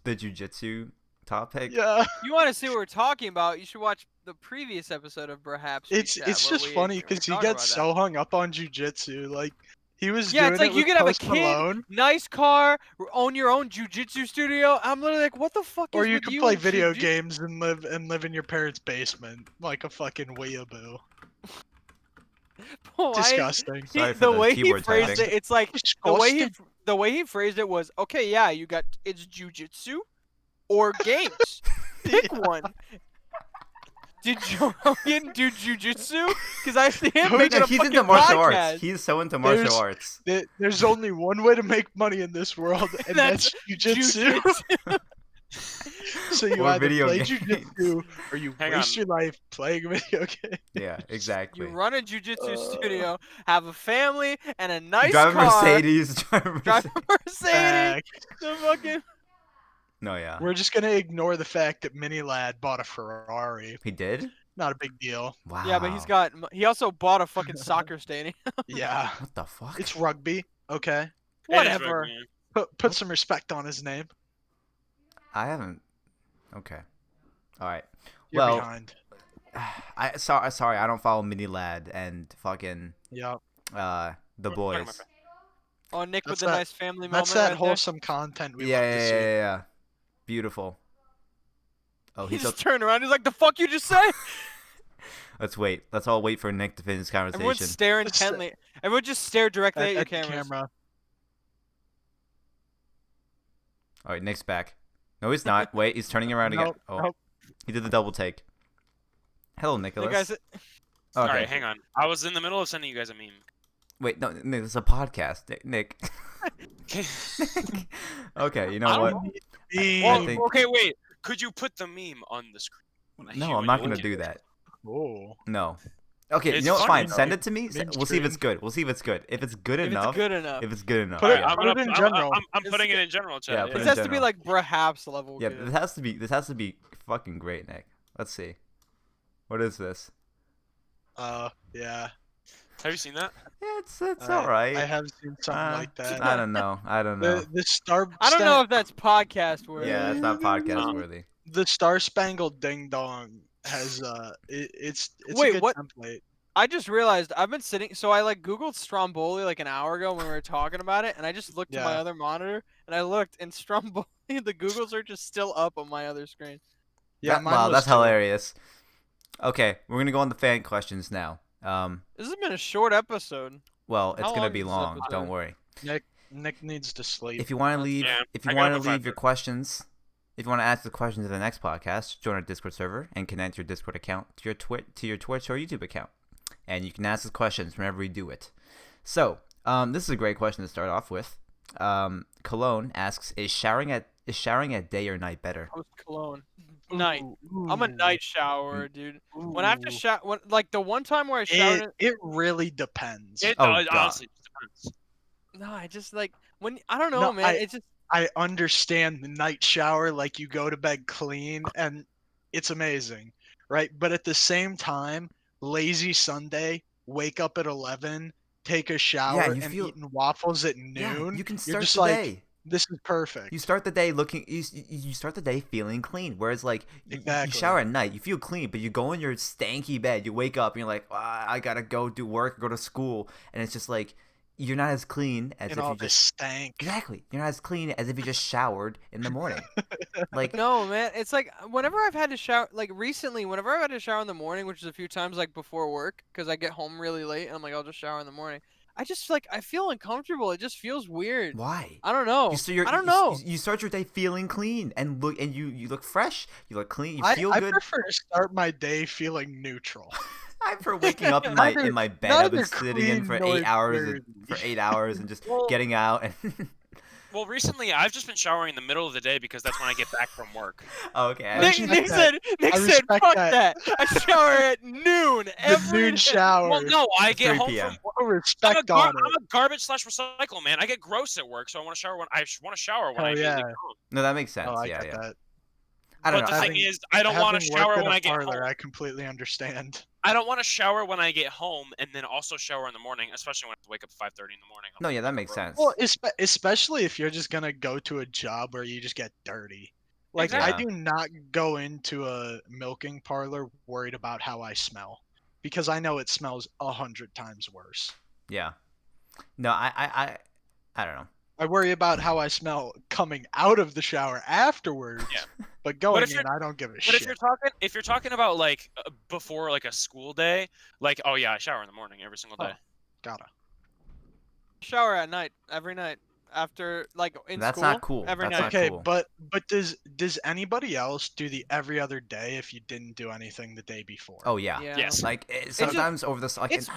the jujitsu topic. Yeah. You want to see what we're talking about? You should watch the previous episode of Bruhaps. It's just funny because he gets so hung up on jujitsu. Like he was Yeah, doing it's like it you with could have a Post kid, Malone, nice car, own your own jujitsu studio. I'm literally like, what the fuck or is you with could you play and video jiu-jitsu? games and live in your parents' basement like a fucking weeaboo. Why is- Disgusting. Sorry for the the way he keyboard phrased typing. it, it's like Disgusting. the way he phrased it was, okay, yeah, it's jujitsu or games. Pick one. Did Joe Rogan do jujitsu? Because I see him No, making No, a he's fucking into martial podcast. arts. He's so into martial There's- arts. There's only one way to make money in this world, and that's jujitsu. Jujitsu. So you Or either video play games. jujitsu or you Hang waste on. your life playing a video game. Yeah, exactly. You run a jujitsu studio, have a family, and a nice drive a car. Mercedes. Drive a Drive Mercedes. a Mercedes. Fact. The fucking. No, yeah. We're just gonna ignore the fact that Mini Lad bought a Ferrari. He did? Not a big deal. Wow. Yeah, but he also bought a fucking soccer stadium. Yeah, What the fuck? it's rugby. Okay, It is Whatever. rugby. put some respect on his name. I haven't. Okay. All right. You're Well, behind. sorry. I don't follow Mini Lad and fucking Yep. the Talking about boys. that. Oh, Nick with That's the that- nice family moment. That's that right there. wholesome content we Yeah, love yeah, to yeah, see. yeah, yeah. Beautiful. Oh, He he's just up. turned around. He's like, "The fuck you just say?" Let's wait. Let's all wait for Nick to finish his Everyone's conversation. staring Let's- intently. Everyone just stare directly at your At the cameras. camera. All right, Nick's back. No, he's not. Wait, he's turning around again. Nope, Oh, nope. he did the double take. Hello, The Nicholas. guys, Okay. All right, hang on. I was in the middle of sending you guys a meme. Wait, no, Nick, it's a podcast. Nick. Okay, you know I what? don't I think- Okay, wait. Could you put the meme on the screen? when I hear No, I'm when not you gonna look do at it? that. Oh. No. Okay, It's you know what's funny, fine. though. Send it to me. Meme We'll see if it's stream. good. We'll see if it's good. If it's good if enough. it's good enough. If it's good enough. Put it- yeah. I'm put gonna- it in I'm- general. I'm putting it in general chat. Yeah, Yeah, put This it has in to be general. like Bruhaps level. Yeah, good. this has to be fucking great, Nick. Let's see. What is this? Yeah. Have you seen that? It's all right. I have seen something like that. I don't know. I don't know. The star. I don't know if that's podcast worthy. Yeah, it's not podcast No. worthy. The Star Spangled Ding Dong has it's Wait, a good what? template. I just realized I've been sitting. So I like Googled Stromboli like an hour ago when we were talking about it, and I just looked at my Yeah. other monitor and I looked, and Stromboli, the Google search is still up on my other screen. Yeah, That- mine wow, was that's too. hilarious. Okay, we're gonna go on the fan questions now. This has been a short episode. Well, it's How gonna long be is this long. episode? Don't worry. Nick needs to sleep. If you want to leave, Yeah, if you I want gotta to go leave back your to- questions, if you want to ask the questions in the next podcast, join our Discord server and connect your Discord account to your Twitch or YouTube account, and you can ask us questions whenever we do it. So, this is a great question to start off with. Calzone asks, "Is showering at day or night better?" Post cologne. Night. Ooh, I'm a night shower, dude. When I have to ooh. shower, like the one time where I showered, It really depends. It Oh, honestly God. just depends. no, I just like when I don't know, No, man. It's just I understand the night shower, like you go to bed clean, and it's amazing, right? But at the same time, lazy Sunday, wake up at 11, take a shower, you and feel- eating waffles at Yeah, noon. you can You're start just the like, day. this is perfect. You start the day looking. You start the day feeling clean. Whereas like you Exactly. shower at night, you feel clean, but you go in your stanky bed. You wake up and you're like, I gotta go do work, go to school, and it's just like you're not as clean as and if all you this just stank. exactly. You're not as clean as if you just showered in the morning. Like no, man. It's like whenever I've had to shower, like recently, whenever I've had to shower in the morning, which is a few times like before work, because I get home really late and I'm like, I'll just shower in the morning. I just like I feel uncomfortable. It just feels weird. Why? I don't know. I don't know. You start your day feeling clean and you look fresh. You look clean. You feel I good. prefer to start my day feeling neutral. I'm for waking up in my bed. I've been neither sitting in for clean 8 nor hours dirty. for 8 hours and just Well- getting out. And Well, recently I've just been showering in the middle of the day because that's when I get back from work. okay. I Nick, respect said, I fuck respect that. I shower at noon The every noon day. shower. Well, no, I get 3 home p.m. from. Oh, respect on it. I'm a garbage / recycle man. I get gross at work, so I want to shower when I Hell immediately yeah. come home. No, that makes sense. Oh, I yeah, get yeah. that. I don't But know. the Having- thing is, I don't want to Having worked shower in when a I get parlor, home. I completely understand. I don't want to shower when I get home and then also shower in the morning, especially when I have to wake up at 5:30 in the morning. No, yeah, that makes sense. Well, especially if you're just gonna go to a job where you just get dirty. Like I Exactly. do not go into a milking parlor worried about how I smell, because I know it smells 100 times worse. Yeah. No, I don't know. I worry about how I smell coming out of the shower afterwards. Yeah. But going if in, you're- I don't give a But shit. if you're talking about like before like a school day, like oh yeah, I shower in the morning every single day. Oh. Gotta. Shower at night, every night. After like in That's school. not cool. Every That's night. not Okay, cool. but does anybody else do the every other day if you didn't do anything the day before? Oh yeah. Yeah. Yes. Like just- sometimes over this, like it's-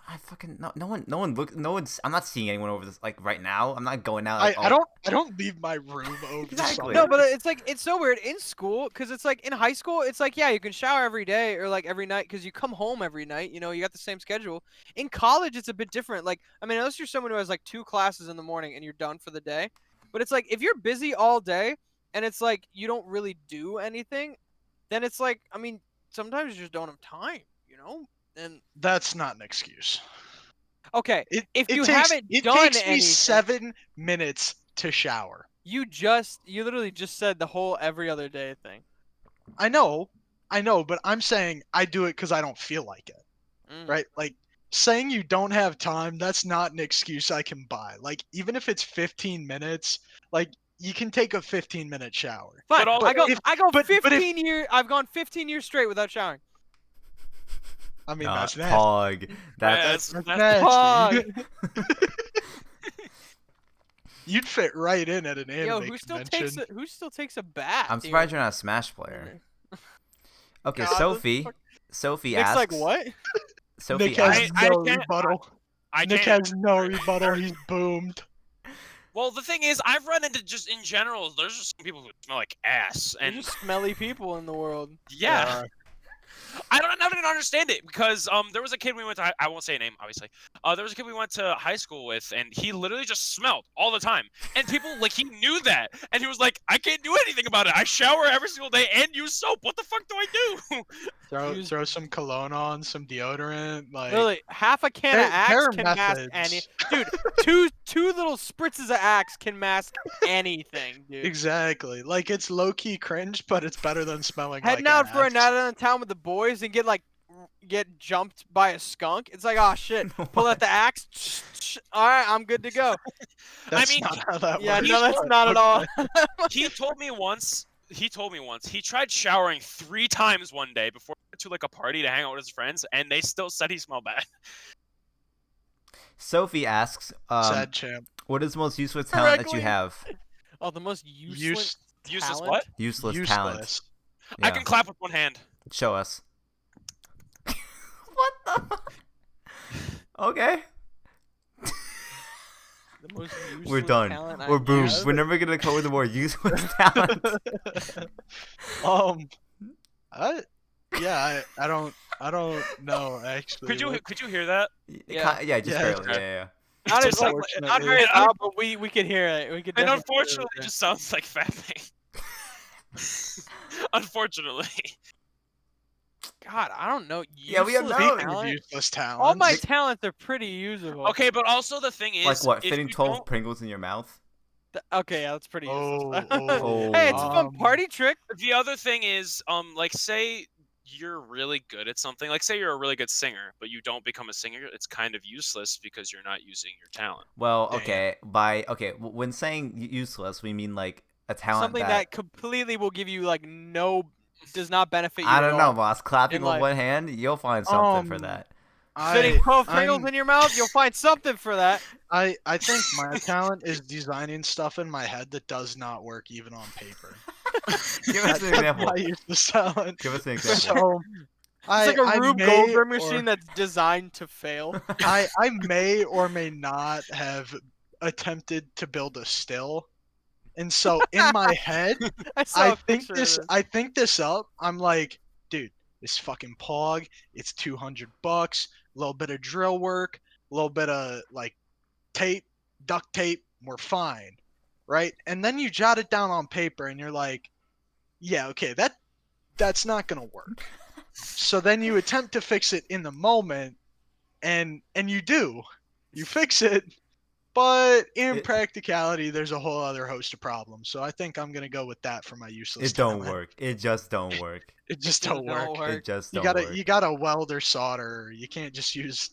I fucking no one look no one's. I'm not seeing anyone over this like right now. I'm not going out. I, Like, I don't leave my room over the Exactly. summer. No, but it's like it's so weird in school because it's like in high school it's like yeah you can shower every day or like every night because you come home every night, you know, you got the same schedule. In college it's a bit different. Like I mean unless you're someone who has like 2 classes in the morning and you're done for the day, but it's like if you're busy all day and it's like you don't really do anything, then it's like I mean sometimes you just don't have time, you know. And That's not an excuse. okay, It, if it you takes, haven't it done takes me anything- 7 minutes to shower. you literally just said the whole every other day thing. I know, but I'm saying I do it because I don't feel like it, Mm. right? Like saying you don't have time, that's not an excuse I can buy. Like even if it's 15 minutes, like you can take a 15-minute shower. Fine. But I go if- I go but if- 15 years. I've gone 15 years straight without showering. I mean, Not that's nasty. pog. That's That's that's- nasty. You'd fit right in at an anime Yo, who still takes a bath? I'm here? surprised you're not a Smash player. Okay, God, this Sophie. fuck- Sophie Nick's asks. like what? Sophie Nick has asks. I no can't- rebuttal. I Nick can't. has no rebuttal. He's boomed. Well, the thing is, I've run into just in general. There's just some people who smell like ass, There's and just smelly people in the world. yeah. I don't understand it because there was a kid we went to. I won't say a name, obviously. There was a kid we went to high school with, and he literally just smelled all the time. And people like he knew that, and he was like, "I can't do anything about it. I shower every single day and use soap. What the fuck do I do?" Use- Throw some cologne on, some deodorant, like Literally, half a can there- of Axe there are can mask any. methods. Dude, two little spritzes of Axe can mask anything, dude. exactly. Like it's low key cringe, but it's better than smelling Heading like out for a ass. night out in town with the boys and get jumped by a skunk. It's like, oh shit. Pull out the Axe. All right, I'm good to go. That's I mean, not how that Yeah, works. no, that's not at all. He told me once. He tried showering 3 times one day before he went to like a party to hang out with his friends, and they still said he smelled bad. Sophie asks. Sad champ. What is the most useless talent that you Correctly. have? Oh, the most useless. Useless talent? what? Useless, Useless. talent. I Yeah. can clap with one hand. Show us. What the? Okay. The most useless We're done. talent I We're boom. have? We're never gonna come with a more useless talent. Yeah, I don't know actually. Could you hear that? Yeah. Yeah, just Yeah, barely. okay. Yeah. Not, Just as, like- not unfortunately. very And loud, but we could hear it. We could. And definitely hear unfortunately, it. it just sounds like fapping. Unfortunately. God, I don't know. Yeah, we have Useless no- Speaking of talent? useless talent. All my talents are pretty usable. Okay, but also the thing is, Like what? if Fitting you 12 don't- Pringles in your mouth? Okay, yeah, that's pretty useless. Oh. Hey, it's a fun Um, party trick. The other thing is, like, say you're really good at something. Like, say you're a really good singer, but you don't become a singer. It's kind of useless because you're not using your talent. Well, Damn. okay. When saying useless, we mean like a talent Something that completely will give you like no, does not benefit you. I at don't know, all. boss. Clapping in with life. one hand, you'll find something for that. Fitting 12 I'm- Pringles in your mouth, you'll find something for that. I think my talent is designing stuff in my head that does not work even on paper. Give us an example. I use this talent. Give us an example. So It's like a Rube may Goldberg or- machine that's designed to fail. I may or may not have attempted to build a still, and so in my head, I saw a think picture this. of this. I think this up. I'm like, dude, this fucking pog. It's $200. A little bit of drill work, a little bit of like tape, duct tape. We're fine, right? And then you jot it down on paper, and you're like, yeah, okay, that's not gonna work. So then you attempt to fix it in the moment, and you do. You fix it, but in practicality, there's a whole other host of problems. So I think I'm gonna go with that for my useless. It don't talent. work. It just don't work. It just It don't don't work. work. It just You don't gotta work. you gotta weld or solder. You can't just use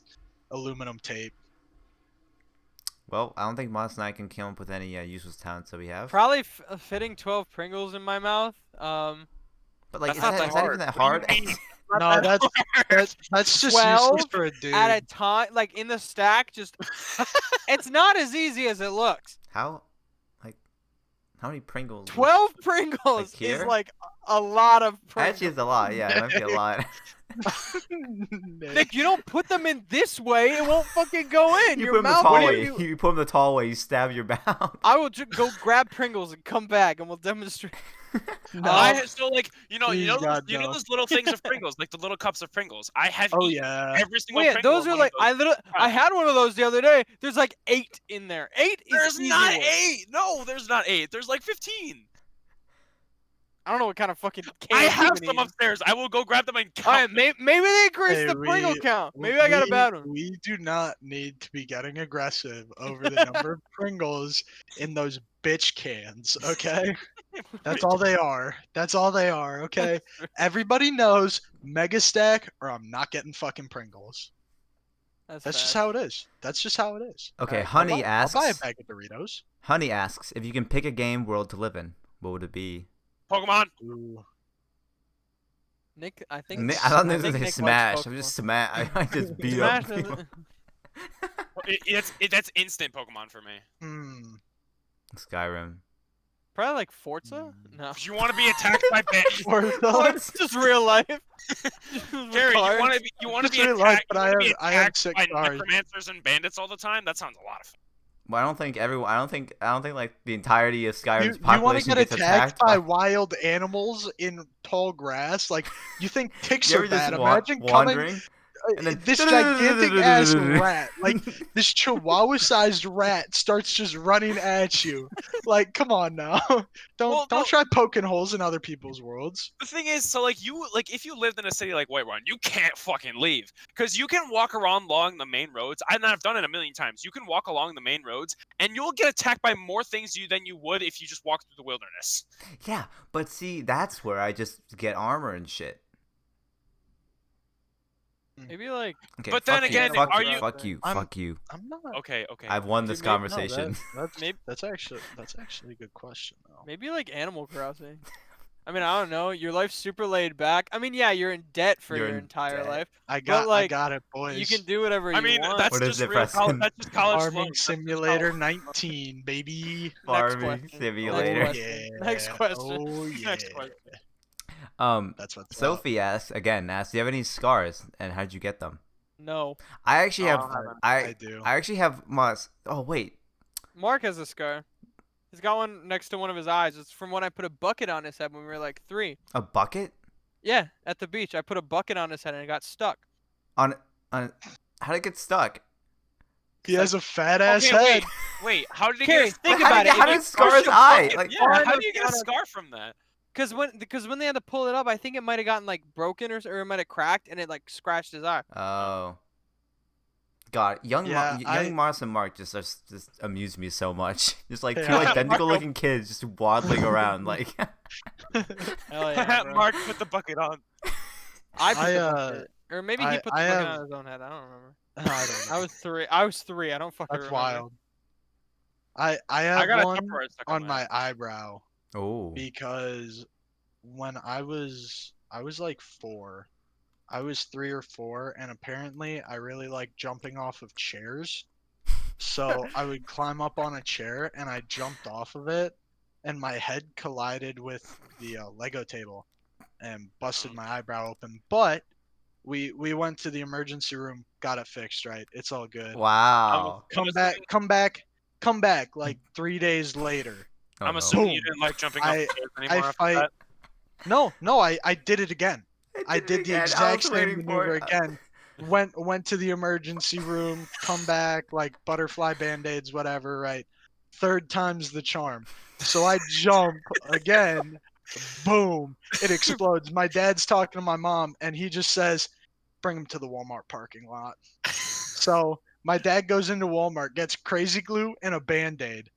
aluminum tape. Well, I don't think Moss and I can come up with any useless talents that we have. Probably fitting 12 Pringles in my mouth. But like, That's is not that that even that hard. hard? What do you mean? No, that's just 12 useless for a dude. at a time, like in the stack, just it's not as easy as it looks. How many Pringles? 12 Pringles is here? like a lot of Pringles. Actually, it's a lot. Yeah, it might be a lot. Nick, you don't put them in this way, it won't fucking go in. You Your put them the mouth. tall what do way. you- You put them the tall way. You stab your mouth. I will just go grab Pringles and come back, and we'll demonstrate. So like Please, God, you know no. those little things of Pringles, like the little cups of Pringles. I have Oh eaten yeah. every single Wait, Pringle those in are one like of those. I had one of those the other day. There's like 8 in there. 8 is There's easy not work. 8. No, there's not 8. There's like 15. I don't know what kind of fucking can I have even some eat. upstairs. I will go grab them and count. All right, maybe they increased Hey, the Pringle we- count. Maybe I got a bad one. We do not need to be getting aggressive over the number of Pringles in those bitch cans, okay? That's all they are. That's all they are, okay? Everybody knows Mega Stack or I'm not getting fucking Pringles. That's just how it is. That's just how it is. Okay, Alright, Honey asks. I'll buy a bag of Doritos. Honey asks if you can pick a game world to live in, what would it be? Pokemon. Ooh. Nick, I think. I don't think think it's Nick Smash. likes I'm just Pokemon. smash. I just beat Smash up. people. That's instant Pokemon for me. Hmm. Skyrim. Probably like Forza. No. If you want to be attacked by It's just real life. Gary, you want to Just be real life, attacked, but you I wanna be have- I have attacked 6 by stars. necromancers and bandits all the time? That sounds a lot of fun. Well, I don't think like the entirety of Skyrim's You want to population get gets attacked attacked by wild animals in tall grass? Like, you think ticks You are ever just bad? Imagine coming wandering? And then this gigantic ass rat, like this chihuahua-sized rat, starts just running at you. Like, come on now, don't try poking holes in other people's worlds. The thing is, so like if you lived in a city like Whiterun, you can't fucking leave because you can walk around along the main roads. I've done it a million times. You can walk along the main roads and you'll get attacked by more things than you would if you just walked through the wilderness. Yeah, but see, that's where I just get armor and shit. Maybe like. Okay, But then fuck again, you, fuck are you, you- fuck you, I'm- fuck you. I'm not. Okay. I've won Dude, this maybe- no, conversation. That's actually a good question though. Maybe like Animal Crossing. I mean, I don't know. Your life's super laid back. I mean, yeah, you're in debt for You're your in entire debt. life. I got like, it, boys. You can do whatever I you mean, want. that's What is just it, real Preston? that's just college Farming loans. Simulator 19, baby. Farming question. simulator. question. Next question. Oh yeah. Next question. That's what's up. Sophie asks, do you have any scars and how'd you get them? No. I actually have. I do. I actually have my. Oh wait. Mark has a scar. He's got one next to one of his eyes. It's from when I put a bucket on his head when we were like 3. A bucket Yeah, at the beach. I put a bucket on his head and it got stuck. on. How did it get stuck? He has a fat ass Okay, head. Wait, how did he Carey, get a think How about did- it. how If did you scar push his a eye? bucket- Like, Yeah, how on do you a- get a on a- scar from that? Because when they had to pull it up, I think it might have gotten like broken or it might have cracked and it like scratched his eye. Oh. God, young Mars and Mark just amuse me so much. Just like two Yeah. identical looking kids just waddling around like. Hell yeah, bro. Mark put the bucket on. I put I, the bucket. Or maybe he put the I bucket have- on his own head. I don't remember. I don't know. I was 3. I don't fucking That's remember. wild. I I have got a one Tupperware stuck on my my eyebrow Oh. because when I was like 4, I was 3 or 4, and apparently I really like jumping off of chairs. So I would climb up on a chair, and I jumped off of it, and my head collided with the Lego table and busted my eyebrow open. But we went to the emergency room, got it fixed. Right, it's all good. Wow. Come back like 3 days later. Oh, I'm no. assuming you Boom. didn't like jumping off I- the chairs anymore after fight- that. No, I did it again. I did the again. I exact was same waiting for maneuver it. again. Went to the emergency room, come back, like butterfly band-aids, whatever, right? Third time's the charm. So I jump again, boom, it explodes. My dad's talking to my mom, and he just says, bring him to the Walmart parking lot. So my dad goes into Walmart, gets crazy glue and a band-aid.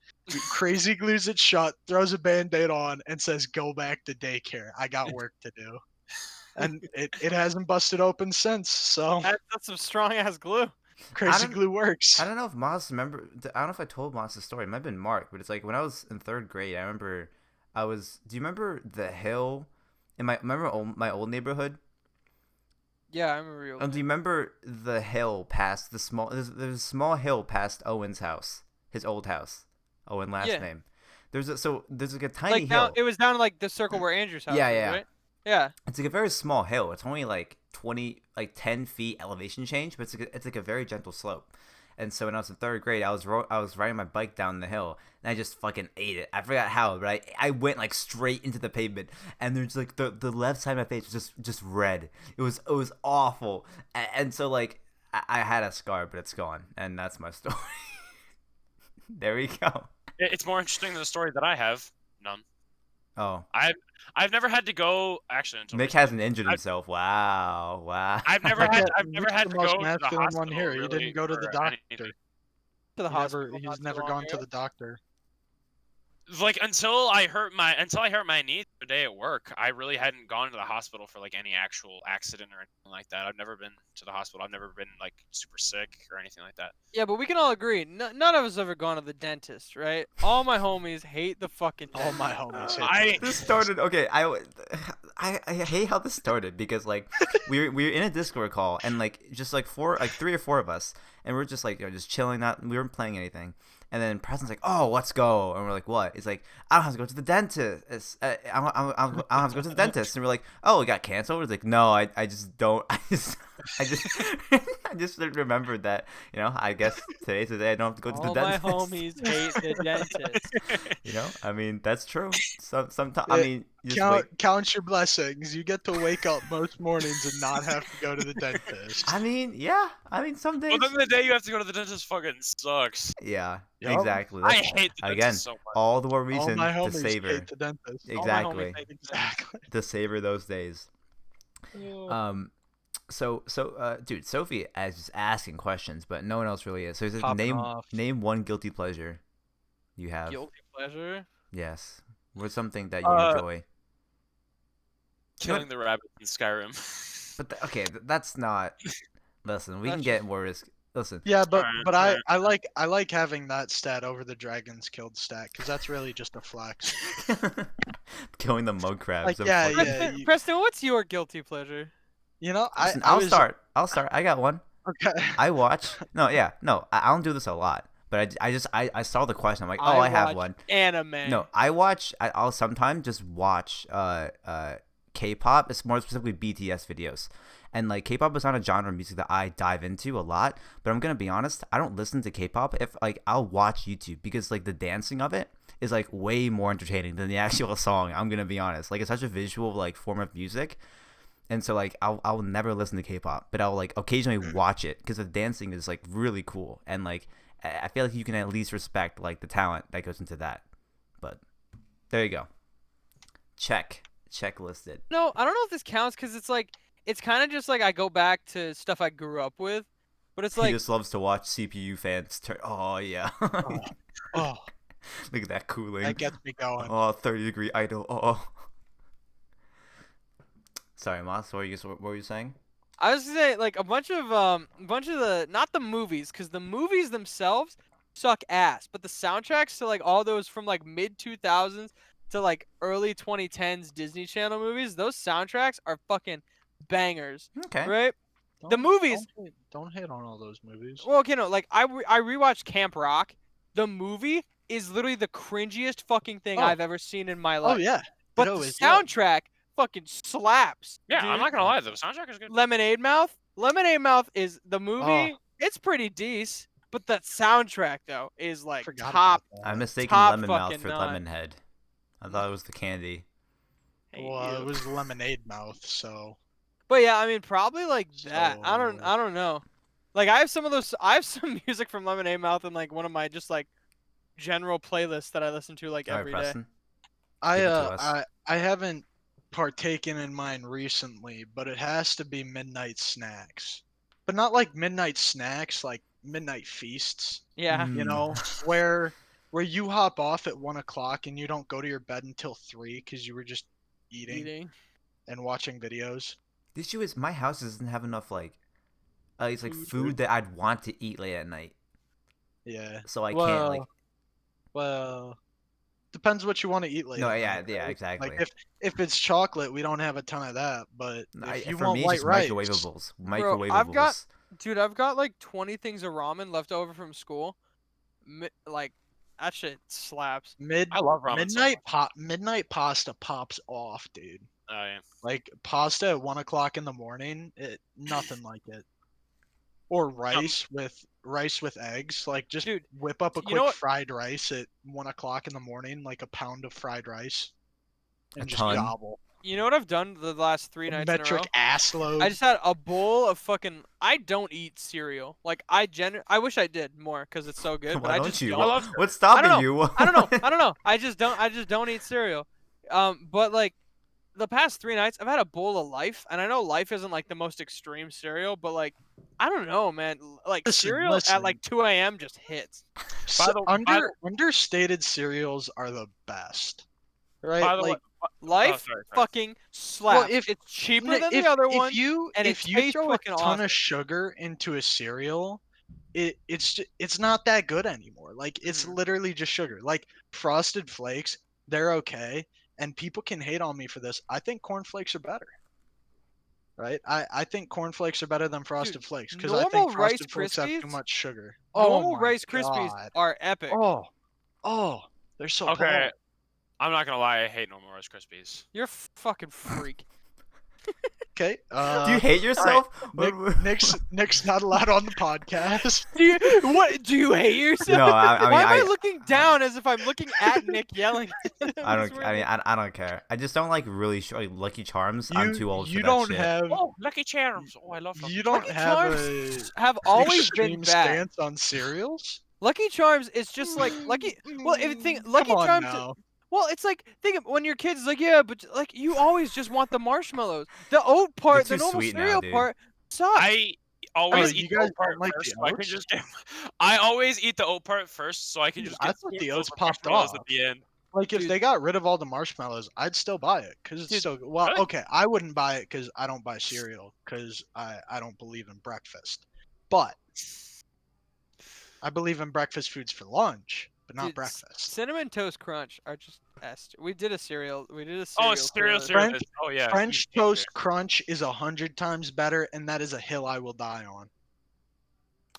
Crazy glues it shut, throws a band-aid on, and says, go back to daycare. I got work to do. And it hasn't busted open since, so That's some strong ass glue. crazy don't- glue works. I don't know if Moss remember. I don't know if I told Moss the story. It might have been Mark, but it's like when I was in 3rd grade. I remember I was. Do you remember the hill in my old neighborhood? Yeah, I remember you. Do you remember the hill past the small? There's a small hill past Owen's house, his old house. Owen last Yeah. name. There's like a tiny Like hill. down, it was down like the circle where Andrew's house Yeah, is, yeah. right? Yeah. It's like a very small hill. It's only like 10 feet elevation change, but it's like a very gentle slope. And so when I was in 3rd grade, I was riding my bike down the hill, and I just fucking ate it. I forgot how, but I went like straight into the pavement, and there's like the left side of my face was just red. It was awful, and so like I had a scar, but it's gone, and that's my story. There we go. It's more interesting than the story that I have. None. Oh, I've never had to go actually until Mick recently. hasn't injured himself. Wow. I've never Look had at- I've never Nick's had the to most go to the masculine hospital. one here. He Really, didn't go to the for doctor. anything. To the hospital. He's never gone to the doctor. Like until I hurt my knee the day at work, I really hadn't gone to the hospital for like any actual accident or anything like that. I've never been to the hospital. I've never been like super sick or anything like that. Yeah, but we can all agree, none of us ever gone to the dentist, right? All my homies hate the fucking dentist. All my homies hate I This started okay. I hate how this started because like we were in a Discord call and like just like 3 or 4 of us and we're just like just chilling. We weren't playing anything. And then Preston's like, "Oh, let's go." And we're like, "What?" He's like, "I don't have to go to the dentist. I don't have to go to the dentist." And we're like, "Oh, it got canceled." He's like, "No, I just don't. I just remembered that. I guess today's the day I don't have to go to the All my dentist." homies hate the dentist. I mean, that's true. Sometimes, I mean, you just count your blessings. You get to wake up most mornings and not have to go to the dentist. I mean, yeah. I mean, some days. Well, then the day you have to go to the dentist fucking sucks. Yeah, Yup. exactly. I That's, hate the again, dentist so much. all the more All reason my to homies savor. hate the dentist. All my Exactly. homies hate the dentist. Exactly. To savor those days. So, dude, Sophie is just asking questions, but no one else really is. So, he says, Popping off. name one guilty pleasure you have. Guilty pleasure? Yes, what's something that you enjoy? Killing the rabbit in Skyrim. But okay, that's not. Listen, we can That's get just- more risk. Listen, Yeah, but Alright, I like having that stat over the dragons killed stat because that's really just a flex. killing the mug crabs. Like, of yeah, fucking- yeah. Preston, what's your guilty pleasure? You know, Listen, I I'll was start. I got one. okay. I watch. No, yeah, no. I don't do this a lot, but I saw the question. I'm like, oh, I have watch one. Anime. No, I'll sometimes just watch K-pop. It's more specifically BTS videos. And like K-pop is not a genre of music that I dive into a lot, but I'm gonna be honest, I don't listen to K-pop. If like I'll watch YouTube because like the dancing of it is like way more entertaining than the actual song. I'm gonna be honest. Like it's such a visual like form of music. And so like I'll never listen to K-pop, but I'll like occasionally watch it because the dancing is like really cool and like I feel like you can at least respect like the talent that goes into that. But there you go. Check listed. No, I don't know if this counts because it's kind of just like I go back to stuff I grew up with, but it's He like just loves to watch CPU fans turn. Oh yeah. Oh, Look at that cooling. that gets me going. Oh, 30-degree idol. Oh. Sorry, Moss. What were you saying? I was gonna say like a bunch of the not the movies because the movies themselves suck ass, but the soundtracks to like all those from like mid 2000s to like early 2010s Disney Channel movies, those soundtracks are fucking bangers, Okay. right? The movies. Don't hate on all those movies. Well, okay, no, like I rewatched Camp Rock. The movie is literally the cringiest fucking thing Oh. I've ever seen in my Oh life. yeah. But the soundtrack fucking slaps. Yeah, dude. I'm not gonna lie, the soundtrack is good. Lemonade Mouth. Lemonade Mouth is the movie. Oh. It's pretty decent, but the soundtrack though is like Forgot top. about that. I'm mistaken Top lemon mouth fucking for notch. lemon head. I thought it was the candy. Hey, Well, you. it was Lemonade Mouth, so. But yeah, I mean, probably like that. I So- don't know. Like I have some of those. I have some music from Lemonade Mouth in like one of my just like general playlists that I listen to like All right, every day. Preston. I Give it to us. I haven't partaken in mine recently, but it has to be midnight snacks. But not like midnight snacks, like midnight feasts. Yeah. You Mm. know, where you hop off at 1 o'clock and you don't go to your bed until 3 because you were just eating and watching videos. The issue is my house doesn't have enough like, it's like Food. food that I'd want to eat late at night, Yeah. so I can't like. Well, depends what you want to eat later. No, yeah, exactly. Like if it's chocolate, we don't have a ton of that. But if you For want me, it's white just rice, microwavables. Bro, Microwavables. Dude, I've got like 20 things of ramen left over from school. Like that shit slaps. I love ramen. midnight pasta pops off, dude. Oh yeah. Like pasta at 1 o'clock in the morning, nothing like it. Or rice with eggs. Like just Dude, whip up a you know quick what- fried rice at 1 o'clock in the morning, like a pound of fried rice, and A just ton. gobble. You know what I've done the last 3 nights in a row? Metric ass load. I just had a bowl of fucking. I don't eat cereal. Like I wish I did more because it's so good. But Why I don't just you? don't. love What's stopping know. you? I don't know. I just don't eat cereal. But like the past 3 nights, I've had a bowl of Life, and I know Life isn't like the most extreme cereal, but like I don't know, man. Like cereal at like 2 a.m. just hits. Understated cereals are the best, right? By the like, way, Life sorry. fucking slaps. if- It's cheaper than the other one. and if it you tastes throw a fucking ton awesome. of sugar into a cereal, it's not that good anymore. Like it's Mhm. literally just sugar. Like Frosted Flakes, they're okay, and people can hate on me for this. I think Corn Flakes are better. Right? I think Corn Flakes are better than Frosted Flakes because I think normal Rice Frosted Flakes have too Krispies- much sugar. Normal my Rice Krispies God. are epic. Oh, they're so Okay. bomb. I'm not gonna lie, I hate normal Rice Krispies. You're a fucking freak. Okay. Do you hate yourself? Nick's not allowed on the podcast. Do you hate yourself? No, I mean, Why am I looking down as if I'm looking at Nick yelling? I don't care. I just don't like really like Lucky Charms. I'm too old for You that don't shit. have. Oh, Lucky Charms! Oh, I love Lucky You don't Lucky have Charms a have always extreme been bad. stance on cereals. Lucky Charms is just like Lucky. Well, if you think Lucky Come on Charms. now. Well, it's like think of when your kid's like, yeah, but like you always just want the marshmallows. The oat part, They're the too normal sweet now, cereal dude. part sucks. I always Oh, eat you the guys oat part don't like the first, so I can oats? just get. I always eat the oat part first, so I can Dude, just I get. thought the spoonfuls oats of popped marshmallows at off. the end. Like if Dude. they got rid of all the marshmallows, I'd still buy it because it's Dude, still well. really? Okay, I wouldn't buy it because I don't buy cereal because I don't believe in breakfast, but I believe in breakfast foods for lunch, but not Dude, breakfast. Cinnamon Toast Crunch are just best. We did a cereal. Oh, cereal. cereal. Oh yeah. French easy, Toast easier. Crunch is 100 times better, and that is a hill I will die on.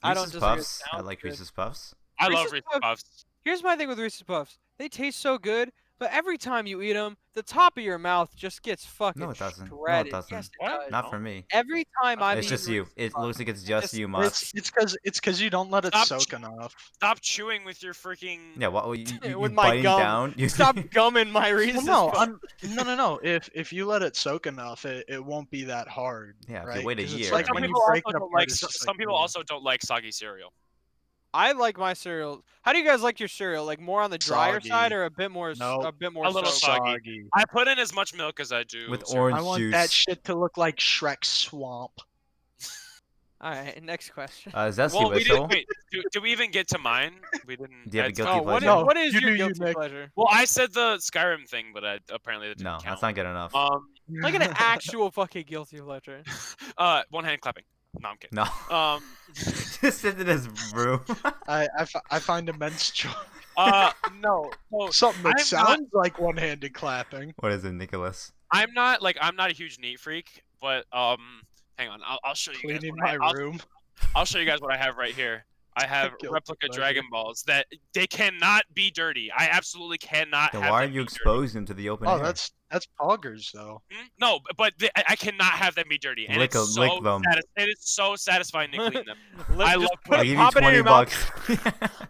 I don't Reese's disagree. Puffs. I Sounds like good. Reese's Puffs. I love Reese's Reese's Puffs. Puffs. Here's my thing with Reese's Puffs. They taste so good, but every time you eat them, the top of your mouth just gets fucking No, it doesn't. No, it shredded. doesn't. Yes, it What? does. Not for me. Every time I've It's eaten just you. Reese's It Puffs, looks like it's just It's- you, Marc. It's because you don't let it Stop soak enough. Stop chewing with your freaking. Yeah, what? You With my biting gum. down? You Stop gumming my Reese's Well, Puffs. no. If you let it soak enough, it won't be that hard. Yeah, if you right? wait a 'Cause year. It's Like like some when you people break also it don't apart, like. it's just Some like, people ugh. also don't like soggy cereal. I like my cereal. How do you guys like your cereal? Like more on the drier Soggy. side or a bit more? Nope. A bit more A little soaked? soggy. I put in as much milk as I do. With cereal. orange I want juice. that shit to look like Shrek's swamp. All right, next question. Zesty Well, we Whistle. didn't. Wait, do we even get to mine? We didn't. Do you have a I'd- guilty Oh, pleasure? No, what is you your do you, guilty Nick. pleasure? Well, I said the Skyrim thing, but apparently that didn't No, count. that's not good enough. Like an actual fucking guilty pleasure. One hand clapping. No, I'm kidding. No. Just sit in his room. I find immense joy. No. So Something that I'm not- sounds like one-handed clapping. What is it, Nicholas? I'm not a huge neat freak, but hang on, I'll show you guys. Cleaning What my room. I'll show you guys what I have right here. I have Guilty replica pleasure. Dragon Balls that they cannot be dirty. I absolutely cannot Then have why are them you be dirty. exposing them to the open Oh, air? that's poggers though. No, but I cannot have them be dirty, and Lick it's 'em, so lick them. it is so satisfying to clean them. Let- I just love put I'll it, give you pop it in 20 your mouth. bucks.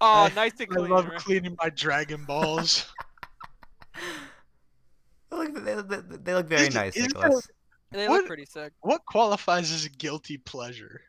Oh, nice and I clean. love right? cleaning my Dragon Balls. They look very Is- nice, is Nicholas. They What- look pretty sick. What qualifies as a guilty pleasure?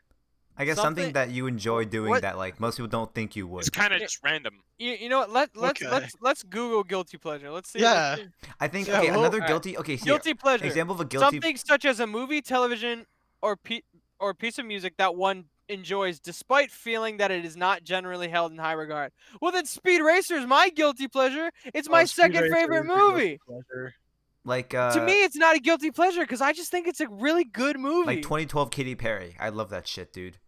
I guess something something- that you enjoy doing what- that like most people don't think you would. It's kind of Yeah. just random. You know what? Let's Okay. let's Google guilty pleasure. Let's see. Yeah. let's see. I think Yeah, well, another alright. guilty. Okay, here, Guilty pleasure. example of a guilty. Something such as a movie, television, or piece of music that one enjoys despite feeling that it is not generally held in high regard. Well, then Speed Racer is my guilty pleasure. It's my Oh, Speed second Racer favorite is a guilty movie. pleasure. Like To me, it's not a guilty pleasure because I just think it's a really good movie. like 2012 Katy Perry. I love that shit, dude.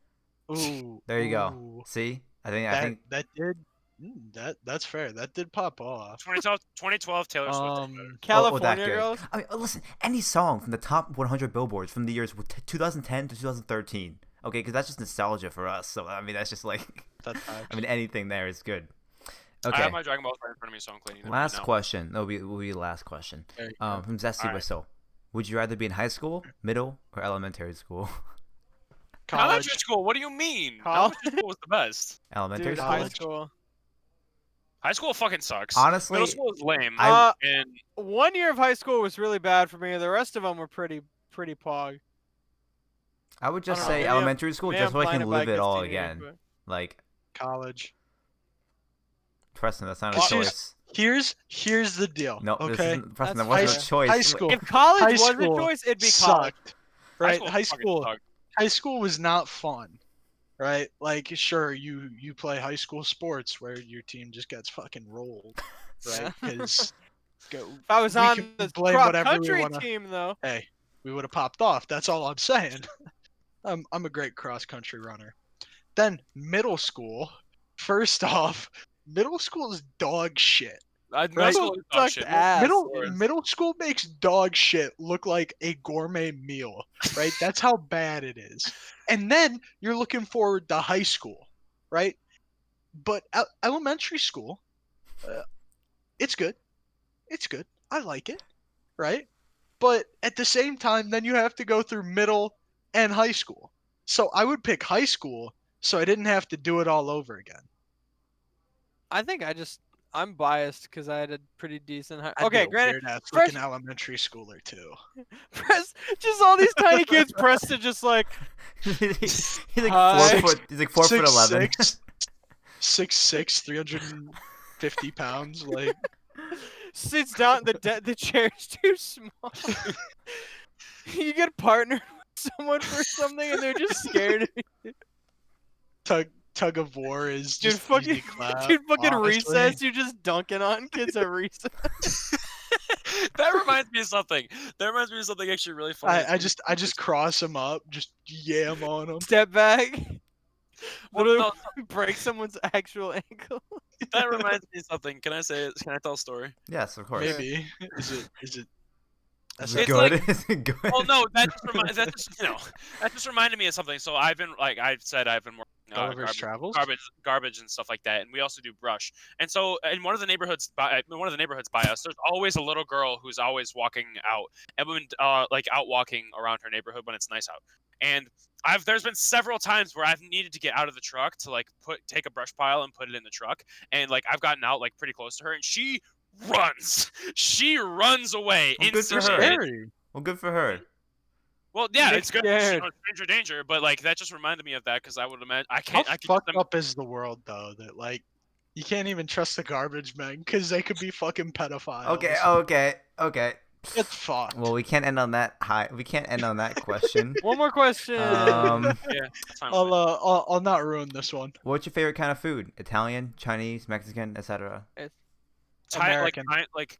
Ooh. There you go. ooh. See, I think That did. That's fair. That did pop off. 2012 Taylor Swift. that California good. Girls. I mean, listen, any song from the top 100 billboards from the years 2010 to 2013. Okay, because that's just nostalgia for us. So I mean, that's just like, That's facts. I mean, anything there is good. I Okay. have my Dragon Balls right in front of me, so I'm cleaning them right Last now. question. That will be the last question. There you go. From Zesty Alright. Whistle. Would you rather be in high school, middle, or elementary school? Elementary College. school. What do you mean? College? Elementary school was the best. Elementary Dude, school. high College. school. High school fucking sucks. Honestly, Middle school is lame. I- and 1 year of high school was really bad for me. The rest of them were pretty pog. I would just I don't know, say maybe I'm- elementary school Maybe just so I'm I can blinded by live it all Christina here, again. but- Like, College. Preston, that's not a Well, choice. Here's the deal. No, this okay. isn't, Preston, that That's wasn't fair. a choice. High school. If college High was school a choice, it'd be college. Sucked. Right. fucking High school. sucked. High school was not fun. Right. Like sure you play high school sports where your team just gets fucking rolled. Right. Because If I was We on can the blame cross whatever we country wanna- team, though, hey, we would have popped off. That's all I'm saying. I'm a great cross country runner. Then middle school. First off, middle school is dog shit. Middle Right? school is dog Sucked shit. ass. Middle school makes dog shit look like a gourmet meal, right? That's how bad it is. And then you're looking forward to high school, right? But elementary school, it's good. It's good. I like it, right? But at the same time, then you have to go through middle and high school. So I would pick high school so I didn't have to do it all over again. I think I'm biased because I had a pretty decent high. I'd be Okay, a granted, weird-ass fresh- looking elementary schooler too. just all these tiny kids pressed to just like he's like Hi. 4 foot. He's like 4'11". 6'6", 350 pounds. Like sits down. The chair's too small. You get partnered with someone for something and they're just scared. tug of war is Dude, just fucking, easy clap, dude, fucking honestly. recess. You're just dunking on kids at recess. That reminds me of something. That reminds me of something actually really funny. I just cross them up, just yam on them. Step back. Well, Literally no, break someone's actual ankle. that reminds me of something. Can I say it? Can I tell a story? Yes, of course. Maybe is it? That's Is it It's good? like- Is it good? Well, no, that just reminded me of something. So I've been like I said, I've been working Gulliver's Travels. garbage and stuff like that, and we also do brush. And so in one of the neighborhoods by us, there's always a little girl who's always walking out and like out walking around her neighborhood when it's nice out. And there's been several times where I've needed to get out of the truck to like take a brush pile and put it in the truck, and like I've gotten out like pretty close to her, and she runs away Well, good for instantly. her. Scary. Well, good for her. Well, yeah, Get it's good. scared. Stranger danger, but like that just reminded me of that because I would imagine I How can't. I fucked can, up is the world though that like you can't even trust the garbage men because they could be fucking pedophiles. Okay. It's fucked. Well, we can't end on that high. We can't end on that question. One more question. Um, Yeah, that's fine with me. I'll not ruin this one. what's your favorite kind of food? Italian, Chinese, Mexican, etc. American. Like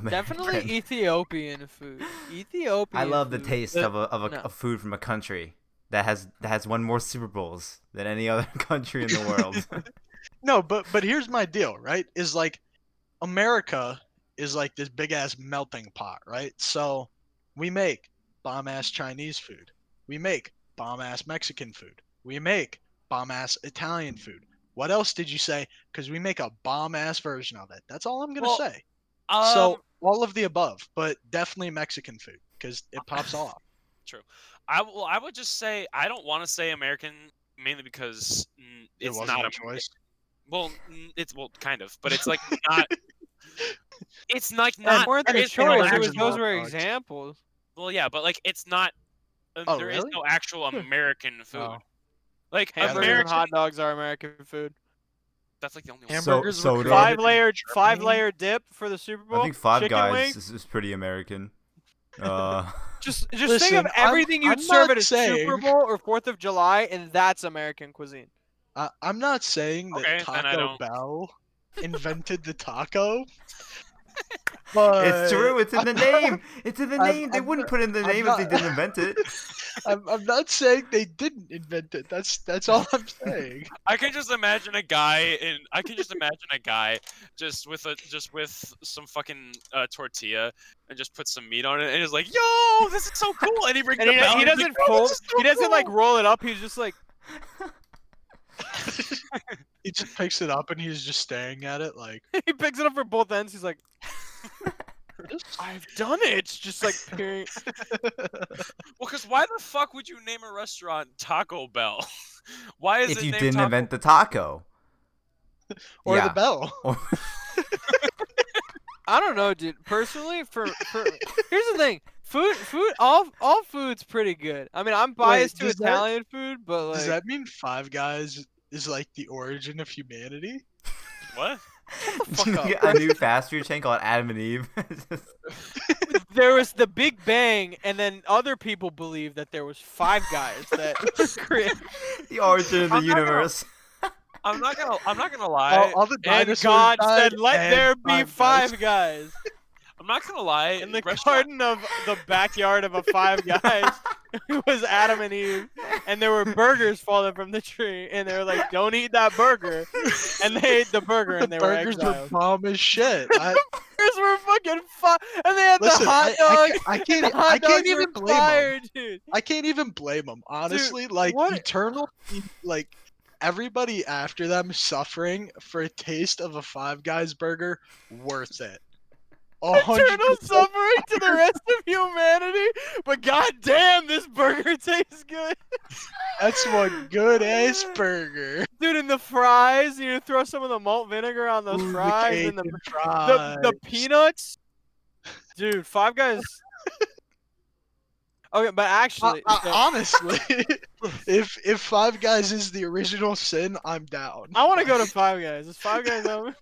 Definitely Ethiopian food. Ethiopian. I love the food. taste The- of a food from a country that has won more Super Bowls than any other country in the world. No, but here's my deal, right? Is like America is like this big ass melting pot, right? So We make bomb-ass Chinese food. We make bomb-ass Mexican food. We make bomb-ass Italian food. What else did you say? Because we make a bomb-ass version of it. That's all I'm going to Well, say. Um, So, all of the above, but definitely Mexican food because it pops off. True. I would just say I don't want to say American mainly because It it's wasn't not a choice. Well, it's kind of, but it's like not. It's like They not. weren't there the is no choice. It was, actual- those were dogs. examples. Well, yeah, but like it's not. Oh, there is really? no actual American food. Oh. Like Hamburgers American. and hot dogs are American food. That's like the only one. Hamburgers So- were soda. created in Five Germany. layer dip for the Super Bowl. I think Five Chicken Guys wings. is pretty American. Just think Listen, of everything you'd I'm serve not at a Super saying- Bowl or 4th of July, and that's American cuisine. I'm not saying that Okay, then I Taco don't. Bell invented the taco. But It's true. It's in the name. It's in the I'm- name. They I'm wouldn't not- put in the I'm name if they not- didn't invent it. I'm not saying they didn't invent it. That's all I'm saying. I can just imagine a guy just with some fucking tortilla and just put some meat on it and he's like, "Yo, this is so cool!" And he brings And it down. he He's doesn't like, "Oh, fold. this is so He doesn't like cool." roll it up. He's just like, He just picks it up and he's just staring at it like. he picks it up for both ends. He's like, I've done it. It's just like peering. Well, because why the fuck would you name a restaurant Taco Bell? Why is If it you named didn't Taco invent the taco. Or Yeah. the bell. I don't know, dude. Personally, for here's the thing. Food, all food's pretty good. I mean, I'm biased to does that- Italian food, but like, Does that mean Five Guys is like the origin of humanity? What? fuck up. A new fast food chain called Adam and Eve. there was the Big Bang, and then other people believe that there was Five Guys that created. The origin of the I'm not gonna- universe. I'm not gonna lie. All the And dinosaurs God died, said, "Let and there be Five Guys. Five Guys." I'm not gonna lie. In the restaurant- garden of the backyard of a Five Guys, it was Adam and Eve, and there were burgers falling from the tree, and they were like, "Don't eat that burger," and they ate the burger, and The they were burgers were exiled. bomb as shit. Burgers were fucking fire, and they had Listen, the hot dog. I The can't. hot I can't dogs even were blame fire, them. dude. I can't even blame them. Honestly, like what- eternal, like everybody after them suffering for a taste of a Five Guys burger, worth it. Eternal 100%. suffering to the rest of humanity, but goddamn, this burger tastes good, That's one good ass burger. dude. And the fries, you throw some of the malt vinegar on those Ooh, fries, and the Cajun fries. peanuts, dude. Five Guys. Okay, but actually, so- Honestly, if Five Guys is the original sin, I'm down. I want to go to Five Guys. Is Five Guys open?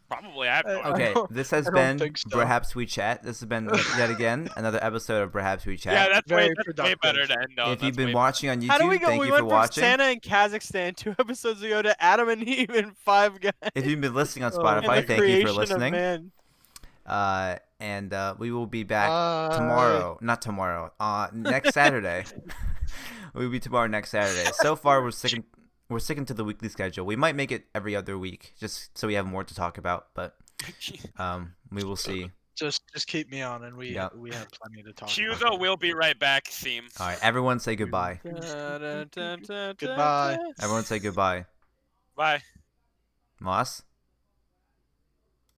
Probably. I have no I idea. Okay, don't- this has I don't been think so. Perhaps We Chat. This has been yet again another episode of Perhaps We Chat. Yeah, that's Very way productive. better to end on. if you've That's been way watching on YouTube, How do we go? thank We you went for from watching. Santa in Kazakhstan 2 episodes ago to Adam and Eve and Five Guys. If you've been listening on Oh. and Spotify, the thank you creation for of listening. man. And we will be back Bye. tomorrow. Not tomorrow. Next Saturday. We'll be tomorrow next Saturday. So far, we're sticking to the weekly schedule. We might make it every other week, just so we have more to talk about. But we will see. Just keep me on, and we Yeah. we have plenty to talk Cue about. the "We'll be right back" theme. All right, everyone say goodbye. Goodbye. Everyone say goodbye. Bye. Moss.